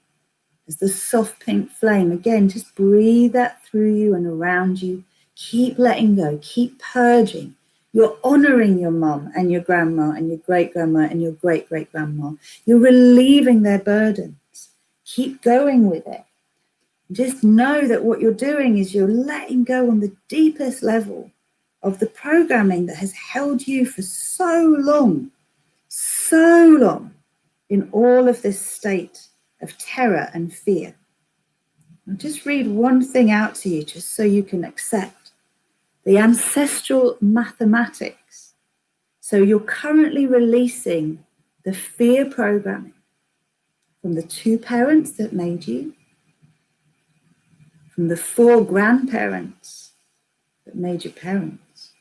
as the soft pink flame, again, just breathe that through you and around you. Keep letting go, keep purging. You're honoring your mum and your grandma and your great-grandma and your great-great-grandma. You're relieving their burdens. Keep going with it. Just know that what you're doing is you're letting go on the deepest level of the programming that has held you for so long in all of this state of terror and fear. I'll just read one thing out to you just so you can accept the ancestral mathematics. So you're currently releasing the fear programming from the 2 parents that made you, from the 4 grandparents that made your parents,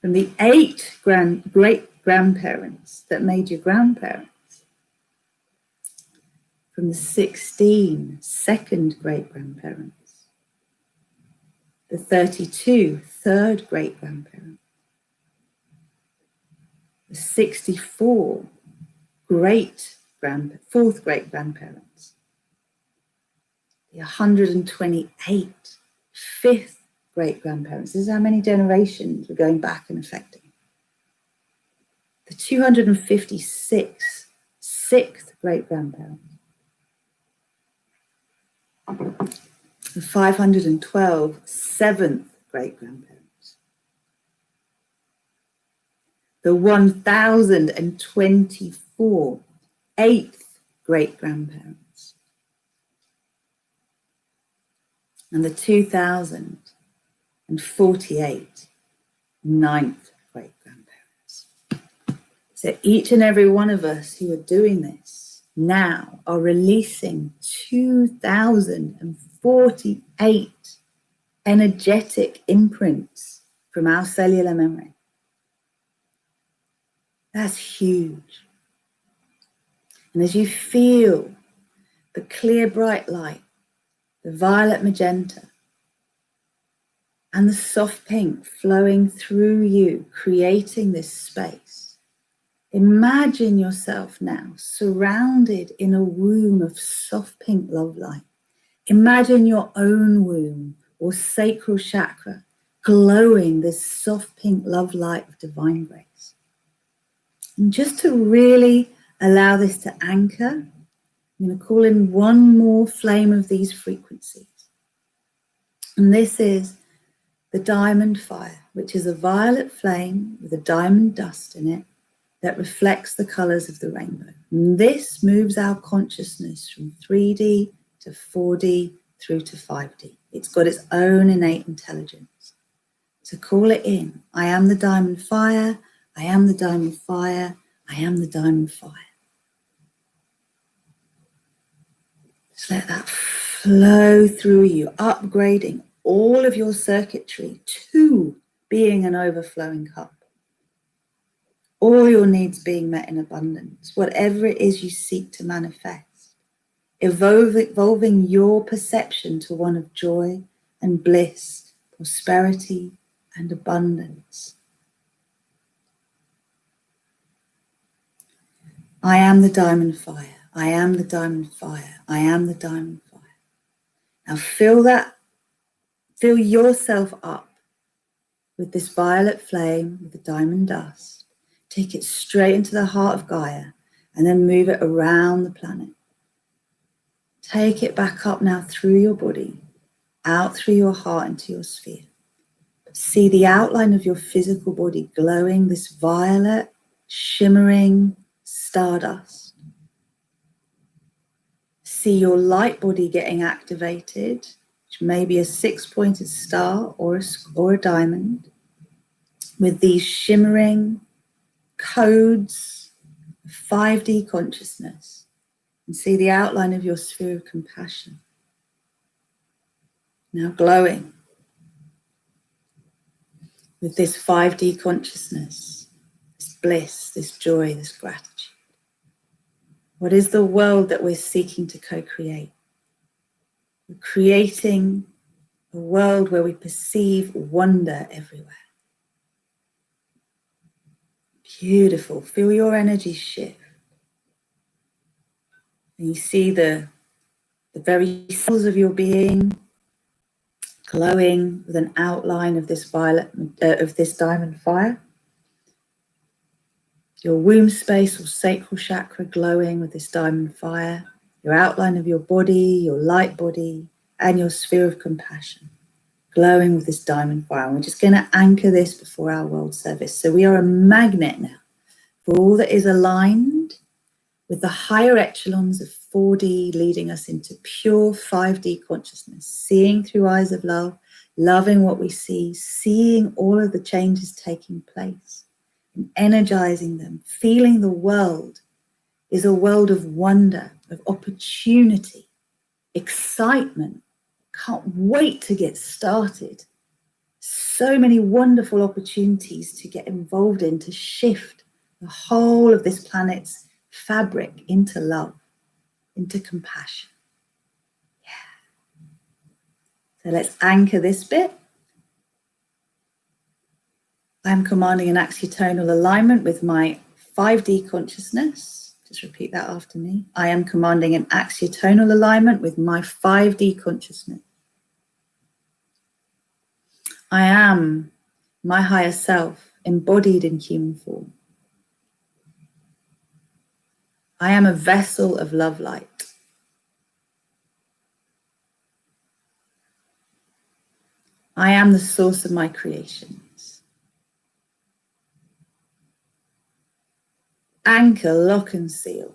from the 8 great-grandparents that made your grandparents, from the 16 second great-grandparents, the 32 third great-grandparents, the 64 fourth great-grandparents, the 128 fifth great-grandparents. This is how many generations we're going back and affecting. The 256 sixth great-grandparents, the 512 seventh great-grandparents, the 1024 eighth great-grandparents, and the 2048 ninth great-grandparents. So each and every one of us who are doing this now are releasing 2048 energetic imprints from our cellular memory. That's huge. And as you feel the clear, bright light, the violet magenta, and the soft pink flowing through you, creating this space, imagine yourself now surrounded in a womb of soft pink love light. Imagine your own womb or sacral chakra glowing this soft pink love light of divine grace. And just to really allow this to anchor, I'm going to call in one more flame of these frequencies. And this is the diamond fire, which is a violet flame with a diamond dust in it that reflects the colors of the rainbow. And this moves our consciousness from 3D to 4D through to 5D. It's got its own innate intelligence. So call it in. I am the diamond fire. I am the diamond fire. I am the diamond fire. Just let that flow through you, upgrading all of your circuitry to being an overflowing cup. All your needs being met in abundance, whatever it is you seek to manifest, evolving your perception to one of joy and bliss, prosperity and abundance. I am the diamond fire. I am the diamond fire. I am the diamond fire. Now fill yourself up with this violet flame, with the diamond dust. Take it straight into the heart of Gaia and then move it around the planet. Take it back up now through your body, out through your heart into your sphere. See the outline of your physical body glowing, this violet, shimmering stardust. See your light body getting activated, which may be a 6-pointed star or a diamond, with these shimmering codes of 5D consciousness. And see the outline of your sphere of compassion now glowing with this 5D consciousness, this bliss, this joy, this gratitude. What is the world that we're seeking to co-create? We're creating a world where we perceive wonder everywhere. Beautiful. Feel your energy shift. And you see the very cells of your being glowing with an outline of this diamond fire. Your womb space or sacral chakra glowing with this diamond fire. Your outline of your body, your light body, and your sphere of compassion glowing with this diamond fire. And we're just going to anchor this before our world service. So we are a magnet now for all that is aligned with the higher echelons of 4D, leading us into pure 5D consciousness, seeing through eyes of love, loving what we see, seeing all of the changes taking place, and energizing them, feeling the world is a world of wonder, of opportunity, excitement. Can't wait to get started. So many wonderful opportunities to get involved in, to shift the whole of this planet's fabric into love, into compassion. Yeah. So let's anchor this bit. I'm commanding an axiotonal alignment with my 5D consciousness. Just repeat that after me. I am commanding an axiotonal alignment with my 5D consciousness. I am my higher self, embodied in human form. I am a vessel of love light. I am the source of my creations. Anchor, lock and seal.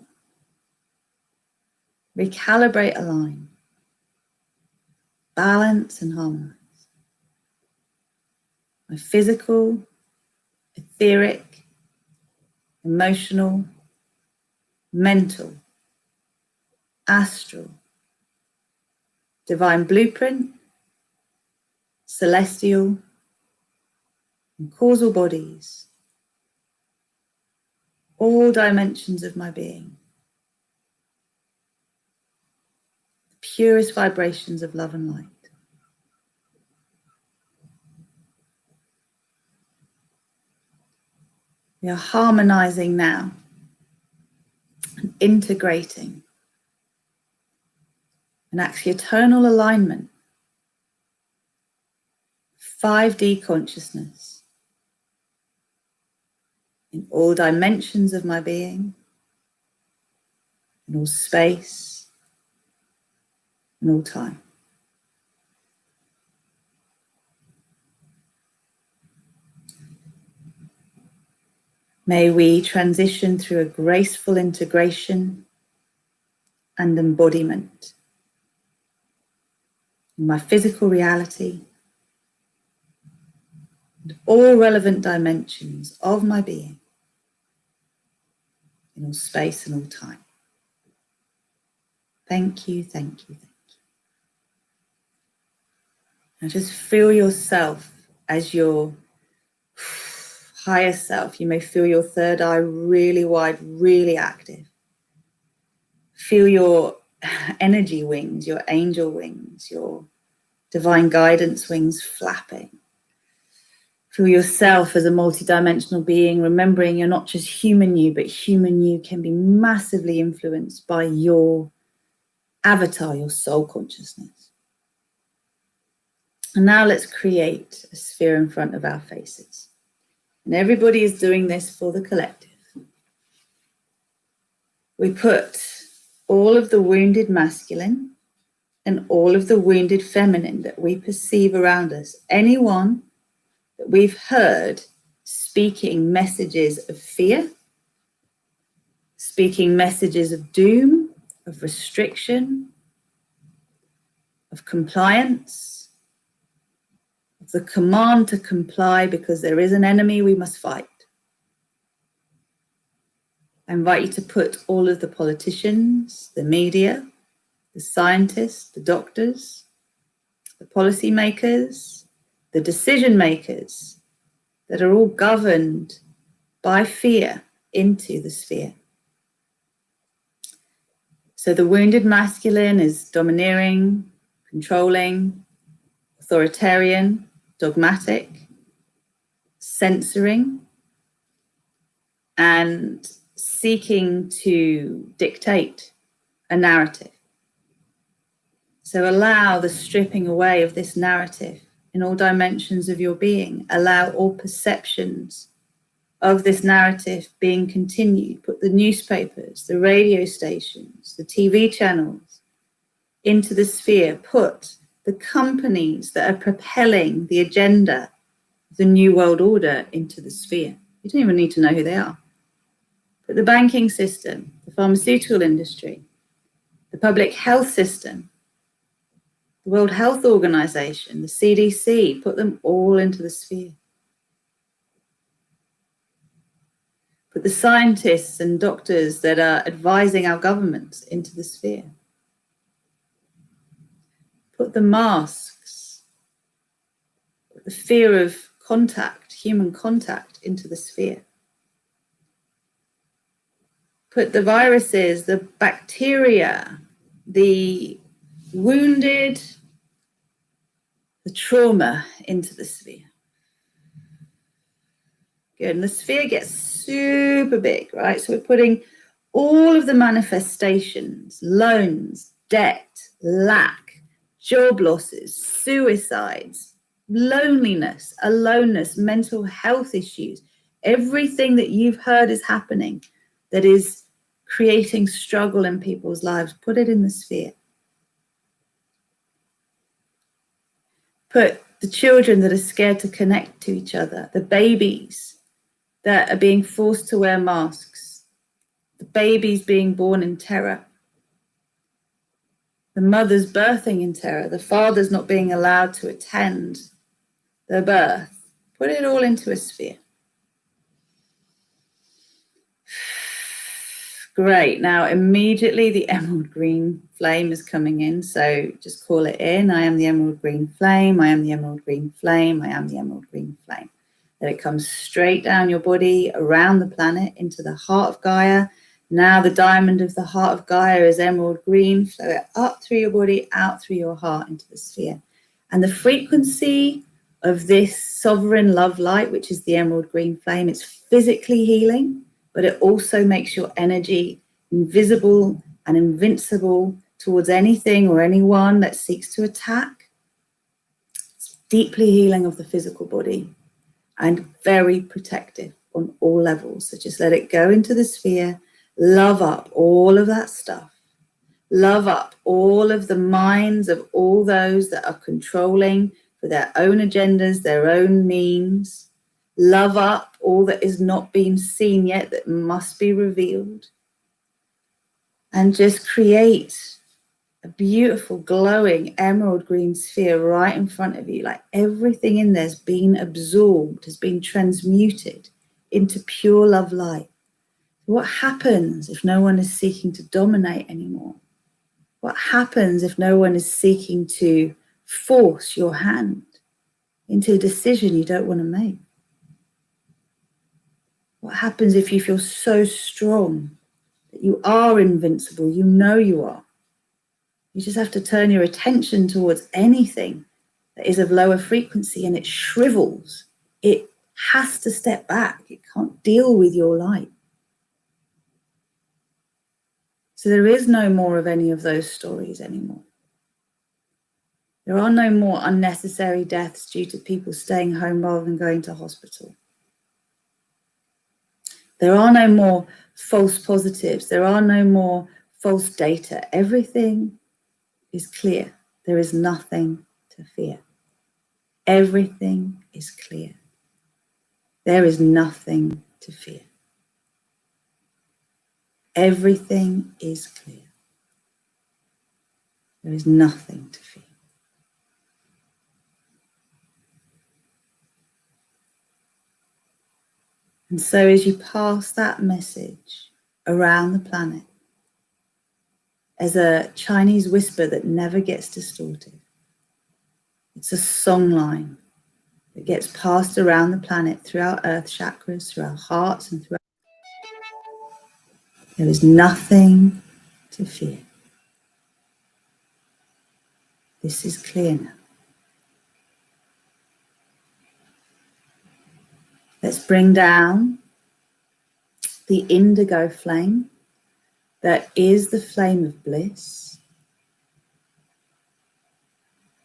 Recalibrate, align. Balance and harmonize. My physical, etheric, emotional, mental, astral, divine blueprint, celestial, and causal bodies, all dimensions of my being, the purest vibrations of love and light. We are harmonizing now and integrating an axiotonal alignment, 5D consciousness in all dimensions of my being, in all space, in all time. May we transition through a graceful integration and embodiment in my physical reality and all relevant dimensions of my being in all space and all time. Thank you, thank you, thank you. Now just feel yourself as your higher self. You may feel your third eye really wide, really active. Feel your energy wings, your angel wings, your divine guidance wings flapping. Feel yourself as a multidimensional being, remembering you're not just human you, but human you can be massively influenced by your avatar, your soul consciousness. And now let's create a sphere in front of our faces. And everybody is doing this for the collective. We put all of the wounded masculine and all of the wounded feminine that we perceive around us, anyone that we've heard speaking messages of fear, speaking messages of doom, of restriction, of compliance, of the command to comply because there is an enemy we must fight. I invite you to put all of the politicians, the media, the scientists, the doctors, the policymakers, the decision makers that are all governed by fear into the sphere. So the wounded masculine is domineering, controlling, authoritarian, dogmatic, censoring, and seeking to dictate a narrative. So allow the stripping away of this narrative in all dimensions of your being. Allow all perceptions of this narrative being continued. Put the newspapers, the radio stations, the TV channels into the sphere. Put the companies that are propelling the agenda of the New World Order into the sphere. You don't even need to know who they are. Put the banking system, the pharmaceutical industry, the public health system, the World Health Organization, the CDC, put them all into the sphere. Put the scientists and doctors that are advising our governments into the sphere. Put the masks, put the fear of contact, human contact, into the sphere. Put the viruses, the bacteria, the wounded, the trauma into the sphere. Good. And the sphere gets super big, right? So we're putting all of the manifestations, loans, debt, lack, job losses, suicides, loneliness, aloneness, mental health issues, everything that you've heard is happening that is creating struggle in people's lives, put it in the sphere. Put the children that are scared to connect to each other, the babies that are being forced to wear masks, the babies being born in terror, the mothers birthing in terror, the fathers not being allowed to attend their birth. Put it all into a sphere. Great. Now, immediately the emerald green flame is coming in. So just call it in. I am the emerald green flame. I am the emerald green flame. I am the emerald green flame. Then it comes straight down your body, around the planet, into the heart of Gaia. Now the diamond of the heart of Gaia is emerald green. Flow it up through your body, out through your heart into the sphere. And the frequency of this sovereign love light, which is the emerald green flame, it's physically healing, but it also makes your energy invisible and invincible towards anything or anyone that seeks to attack. It's deeply healing of the physical body and very protective on all levels. So just let it go into the sphere, love up all of that stuff, love up all of the minds of all those that are controlling for their own agendas, their own means. Love up all that is not being seen yet, that must be revealed. And just create a beautiful, glowing emerald green sphere right in front of you. Like everything in there's been absorbed, has been transmuted into pure love light. What happens if no one is seeking to dominate anymore? What happens if no one is seeking to force your hand into a decision you don't want to make? What happens if you feel so strong that you are invincible? You know you are. You just have to turn your attention towards anything that is of lower frequency and it shrivels. It has to step back. It can't deal with your light. So there is no more of any of those stories anymore. There are no more unnecessary deaths due to people staying home rather than going to hospital. There are no more false positives. There are no more false data. Everything is clear. There is nothing to fear. Everything is clear. There is nothing to fear. Everything is clear. There is nothing to fear. And so as you pass that message around the planet, as a Chinese whisper that never gets distorted, it's a song line that gets passed around the planet through our earth chakras, through our hearts, and through there is nothing to fear. This is clear now. Let's bring down the indigo flame that is the flame of bliss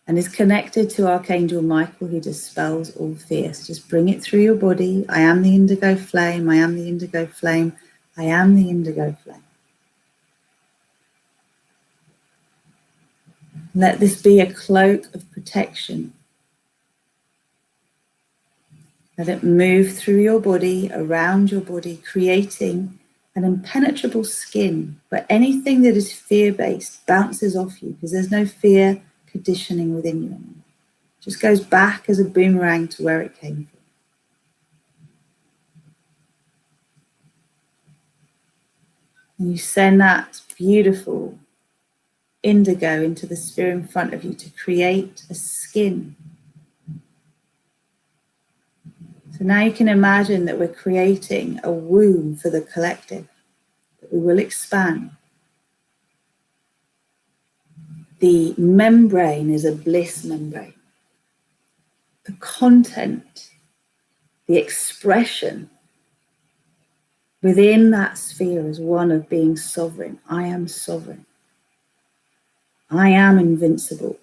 and is connected to Archangel Michael, who dispels all fear. So just bring it through your body. I am the indigo flame. I am the indigo flame. I am the indigo flame. Let this be a cloak of protection. Let it move through your body, around your body, creating an impenetrable skin where anything that is fear-based bounces off you, because there's no fear conditioning within you anymore. It just goes back as a boomerang to where it came from. And you send that beautiful indigo into the sphere in front of you to create a skin. So now you can imagine that we're creating a womb for the collective, that we will expand. The membrane is a bliss membrane. The content, the expression within that sphere is one of being sovereign. I am sovereign. I am invincible.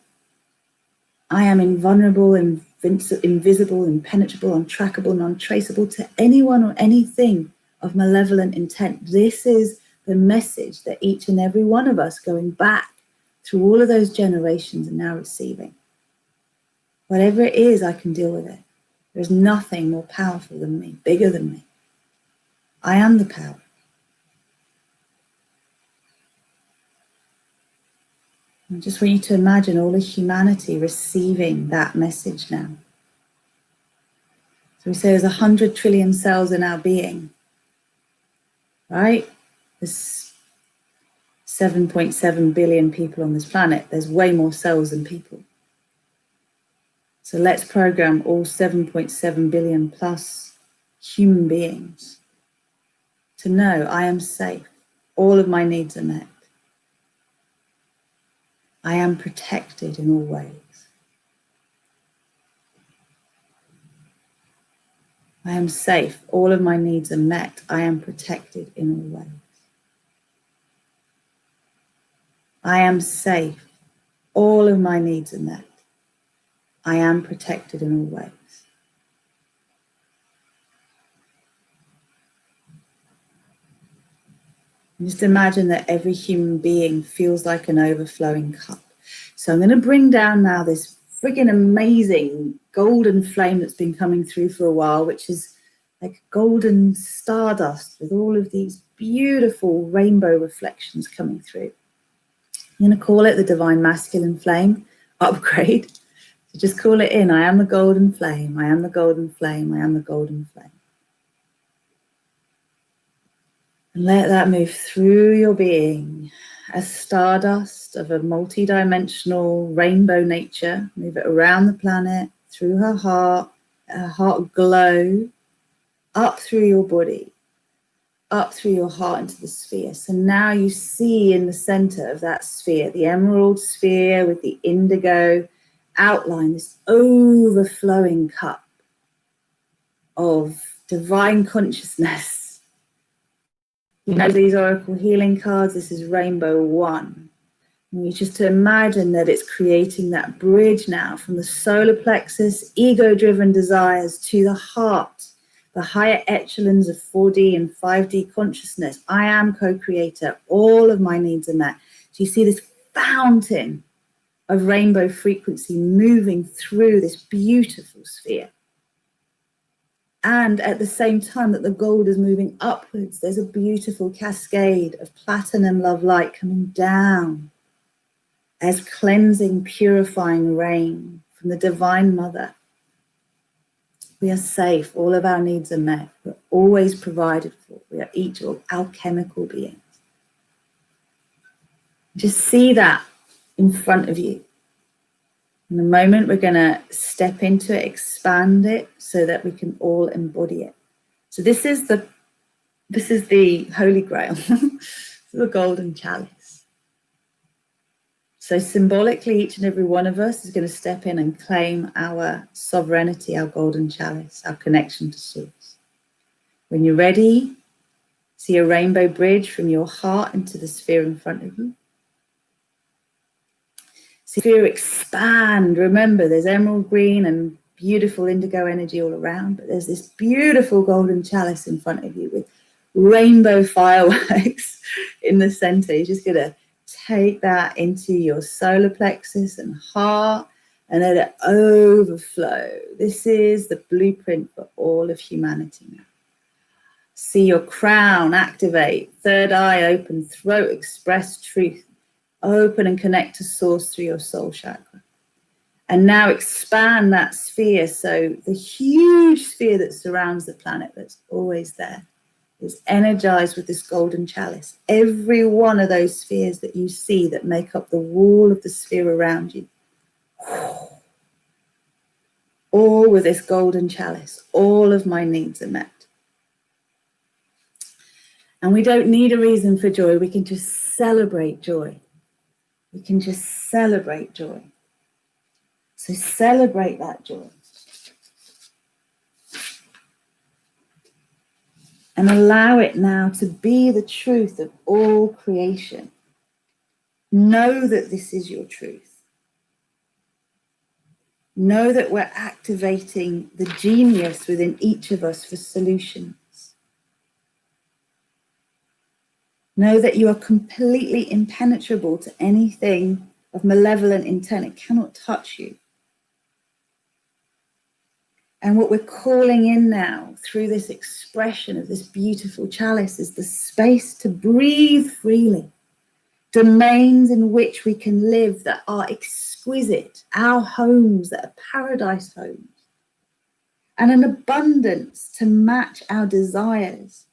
I am invulnerable, invisible, impenetrable, untrackable, non-traceable to anyone or anything of malevolent intent. This is the message that each and every one of us going back through all of those generations are now receiving. Whatever it is, I can deal with it. There's nothing more powerful than me, bigger than me. I am the power. I just want you to imagine all of humanity receiving that message now. So we say there's 100 trillion cells in our being, right? There's 7.7 billion people on this planet. There's way more cells than people. So let's program all 7.7 billion plus human beings to know I am safe. All of my needs are met. I am protected in all ways. I am safe. All of my needs are met. I am protected in all ways. I am safe. All of my needs are met. I am protected in all ways. And just imagine that every human being feels like an overflowing cup. So I'm going to bring down now this friggin' amazing golden flame that's been coming through for a while, which is like golden stardust with all of these beautiful rainbow reflections coming through. I'm going to call it the Divine Masculine Flame upgrade. So just call it in. I am the golden flame. I am the golden flame. I am the golden flame. And let that move through your being as stardust of a multi-dimensional rainbow nature. Move it around the planet, through her heart glow, up through your body, up through your heart into the sphere. So now you see in the center of that sphere, the emerald sphere with the indigo outline, this overflowing cup of divine consciousness. You know these Oracle healing cards, this is Rainbow 1. And you just to imagine that it's creating that bridge now from the solar plexus, ego-driven desires, to the heart, the higher echelons of 4D and 5D consciousness. I am co-creator, all of my needs are met. So you see this fountain of rainbow frequency moving through this beautiful sphere. And at the same time that the gold is moving upwards, there's a beautiful cascade of platinum love light coming down as cleansing, purifying rain from the Divine Mother. We are safe. All of our needs are met. We're always provided for. We are each alchemical beings. Just see that in front of you. In a moment, we're going to step into it, expand it, so that we can all embody it. So this is the Holy Grail, the Golden Chalice. So symbolically, each and every one of us is going to step in and claim our sovereignty, our Golden Chalice, our connection to Source. When you're ready, See a rainbow bridge from your heart into the sphere in front of you. See the sphere expand. Remember, there's emerald green and beautiful indigo energy all around, but there's this beautiful golden chalice in front of you with rainbow fireworks in the center. You're just going to take that into your solar plexus and heart and let it overflow. This is the blueprint for all of humanity now. See your crown activate, third eye open, throat express truth, open and connect to source through your soul chakra. And now expand that sphere, so the huge sphere that surrounds the planet that's always there is energized with this golden chalice. Every one of those spheres that you see that make up the wall of the sphere around you, all with this golden chalice, all of my needs are met. And we don't need a reason for joy. We can just celebrate joy. We can just celebrate joy. So celebrate that joy. And allow it now to be the truth of all creation. Know that this is your truth. Know that we're activating the genius within each of us for solutions. Know that you are completely impenetrable to anything of malevolent intent. It cannot touch you. And what we're calling in now through this expression of this beautiful chalice is the space to breathe freely. Domains in which we can live that are exquisite. Our homes that are paradise homes. And an abundance to match our desires,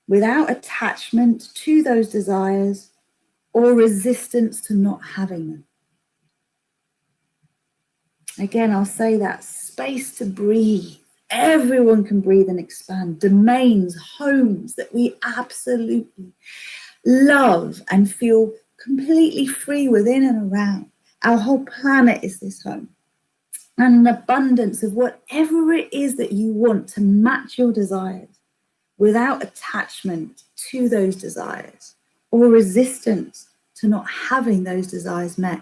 without attachment to those desires or resistance to not having them. Again, I'll say that, space to breathe. Everyone can breathe and expand. Domains, homes that we absolutely love and feel completely free within and around. Our whole planet is this home. And an abundance of whatever it is that you want to match your desires, without attachment to those desires or resistance to not having those desires met.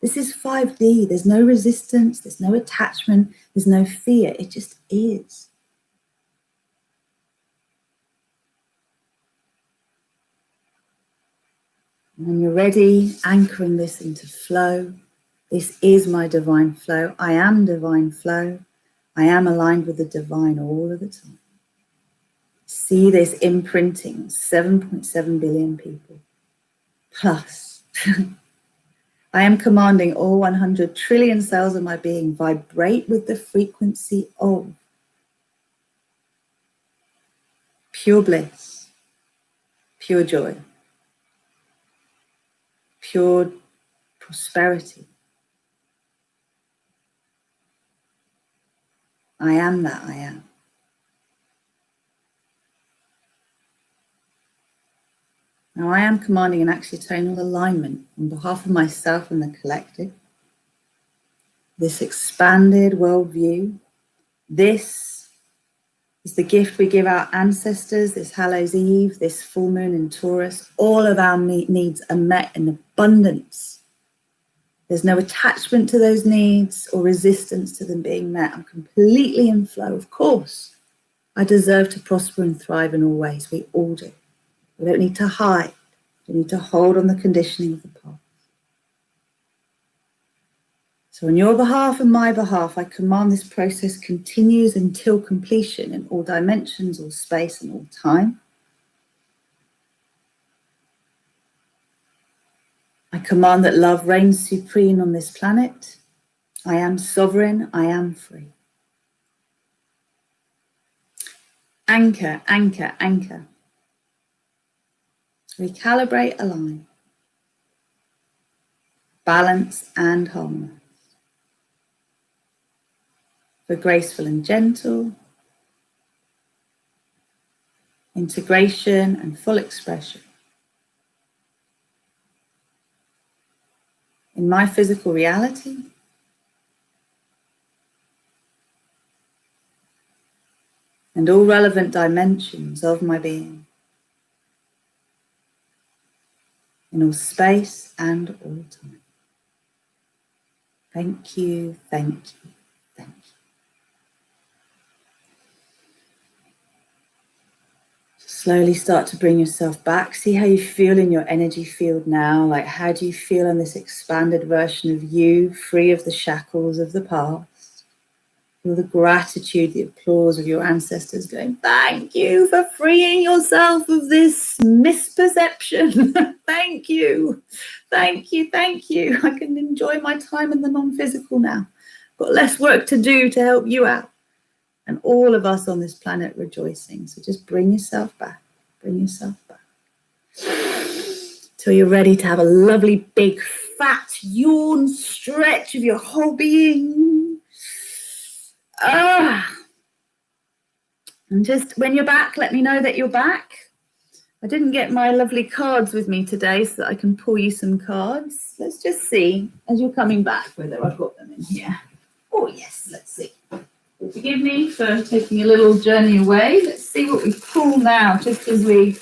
This is 5D. There's no resistance, there's no attachment, there's no fear. It just is. And when you're ready, anchoring this into flow. This is my divine flow. I am divine flow. I am aligned with the divine all of the time. See this imprinting, 7.7 billion people. Plus, I am commanding all 100 trillion cells of my being vibrate with the frequency of pure bliss, pure joy, pure prosperity. I am that I am. Now I am commanding an axiatonal alignment on behalf of myself and the collective. This expanded worldview. This is the gift we give our ancestors, this Hallows Eve, this full moon in Taurus. All of our needs are met in abundance. There's no attachment to those needs or resistance to them being met. I'm completely in flow. Of course, I deserve to prosper and thrive in all ways. We all do. We don't need to hide. We need to hold on the conditioning of the past. So on your behalf and my behalf, I command this process continues until completion in all dimensions, all space and all time. I command that love reigns supreme on this planet. I am sovereign. I am free. Anchor, anchor, anchor. Recalibrate, align. Balance and harmonize. For graceful and gentle. Integration and full expression. In my physical reality. And all relevant dimensions of my being. in all space and all time. Thank you, thank you, thank you. Slowly start to bring yourself back. See how you feel in your energy field now. Like, how do you feel in this expanded version of you, free of the shackles of the past? Feel the gratitude, the applause of your ancestors going, thank you for freeing yourself of this misperception. Thank you. Thank you. Thank you. I can enjoy my time in the non-physical now. Got less work to do to help you out. And all of us on this planet rejoicing. So just bring yourself back. Bring yourself back. Till you're ready to have a lovely, big, fat yawn stretch of your whole being. And just when you're back, let me know that you're back. I didn't get my lovely cards with me today so that I can pull you some cards. Let's just see, as you're coming back, whether I've got them in here. Oh, yes, let's see. Forgive me for taking a little journey away. Let's see what we pull now, just as we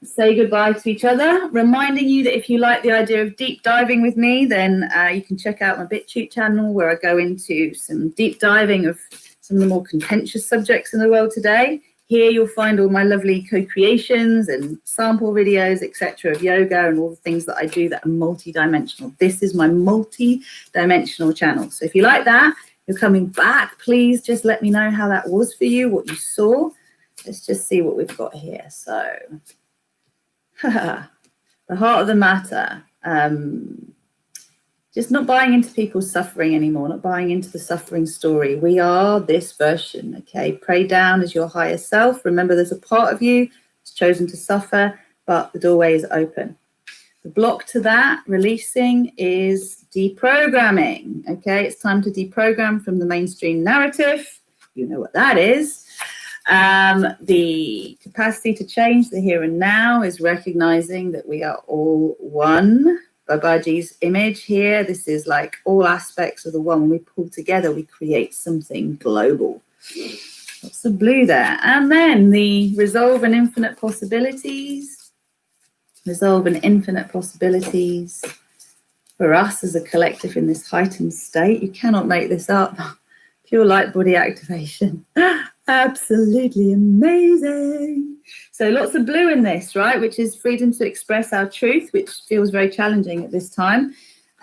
say goodbye to each other. Reminding you that if you like the idea of deep diving with me, then you can check out my BitChute channel where I go into some deep diving of some of the more contentious subjects in the world today. Here you'll find all my lovely co-creations and sample videos, etc. of yoga and all the things that I do that are multi-dimensional. This is my multi-dimensional channel. So if you like that, you're coming back, please just let me know how that was for you, what you saw. Let's just see what we've got here. So, the heart of the matter. Just not buying into people's suffering anymore, not buying into the suffering story. We are this version, okay? Pray down as your higher self. Remember, there's a part of you that's chosen to suffer, but the doorway is open. The block to that, releasing, is deprogramming, okay? It's time to deprogram from the mainstream narrative. You know what that is. The capacity to change the here and now is recognizing that we are all one. Babaji's image here, this is like all aspects of the one. When we pull together, we create something global. Lots of blue there. And then the resolve and infinite possibilities. Resolve and infinite possibilities for us as a collective in this heightened state. You cannot make this up. Pure light body activation. Absolutely amazing. So lots of blue in this, right? Which is freedom to express our truth, which feels very challenging at this time.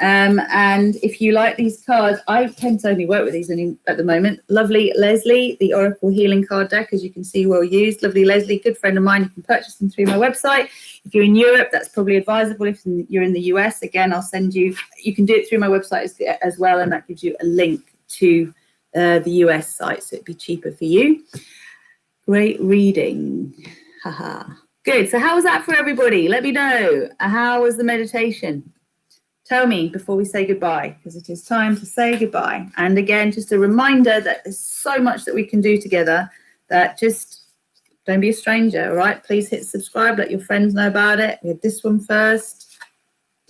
And if you like these cards, I tend to only work with these at the moment. Lovely Leslie, the Oracle Healing card deck, as you can see, well used. Lovely Leslie, good friend of mine. You can purchase them through my website. If you're in Europe, that's probably advisable. If you're in the US, again, I'll send you, you can do it through my website as well, and that gives you a link to the US site, so it'd be cheaper for you. Great reading. Haha. Good. So how was that for everybody? Let me know. How was the meditation? Tell me before we say goodbye, because it is time to say goodbye. And again, just a reminder that there's so much that we can do together, that just don't be a stranger, all right? Please hit subscribe, let your friends know about it. We had this one first.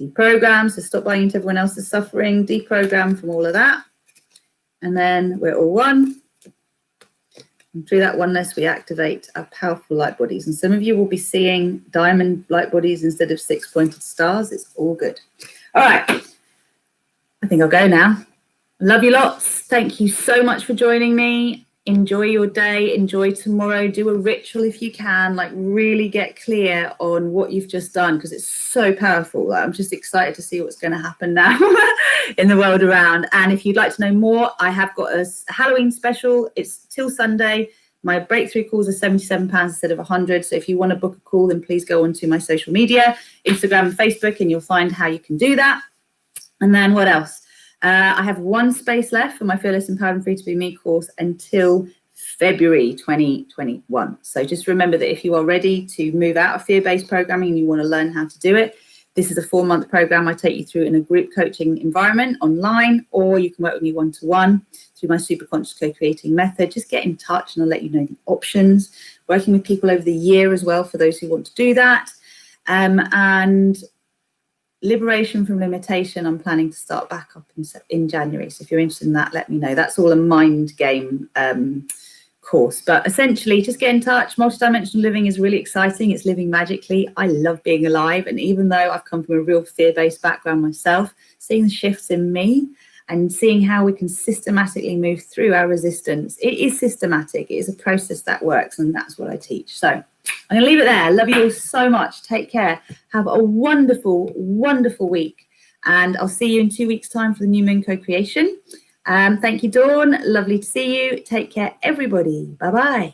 Deprogram, so stop buying into everyone else's suffering. Deprogram from all of that. And then we're all one. And through that oneness, we activate our powerful light bodies. And some of you will be seeing diamond light bodies instead of 6-pointed stars. It's all good. All right. I think I'll go now. Love you lots. Thank you so much for joining me. Enjoy your day. Enjoy tomorrow. Do a ritual if you can. Like, really get clear on what you've just done, because it's so powerful. I'm just excited to see what's going to happen now in the world around. And if you'd like to know more, I have got a Halloween special. It's till Sunday. My breakthrough calls are £77 instead of 100. So if you want to book a call, then please go onto my social media, Instagram and Facebook, and you'll find how you can do that. And then what else? I have one space left for my Fearless, Empowered and Free to Be Me course until February 2021. So just remember that if you are ready to move out of fear-based programming and you want to learn how to do it, this is a 4-month program I take you through in a group coaching environment online, or you can work with me one-to-one through my super conscious co-creating method. Just get in touch and I'll let you know the options. Working with people over the year as well for those who want to do that. And Liberation from Limitation, I'm planning to start back up in January. So if you're interested in that, let me know. That's all a mind game course. But essentially, just get in touch. Multidimensional living is really exciting. It's living magically. I love being alive. And even though I've come from a real fear-based background myself, seeing the shifts in me and seeing how we can systematically move through our resistance. It is systematic. It is a process that works, and that's what I teach. So I'm going to leave it there. I love you all so much. Take care. Have a wonderful, wonderful week. And I'll see you in 2 weeks' time for the new moon co-creation. Thank you, Dawn. Lovely to see you. Take care, everybody. Bye-bye.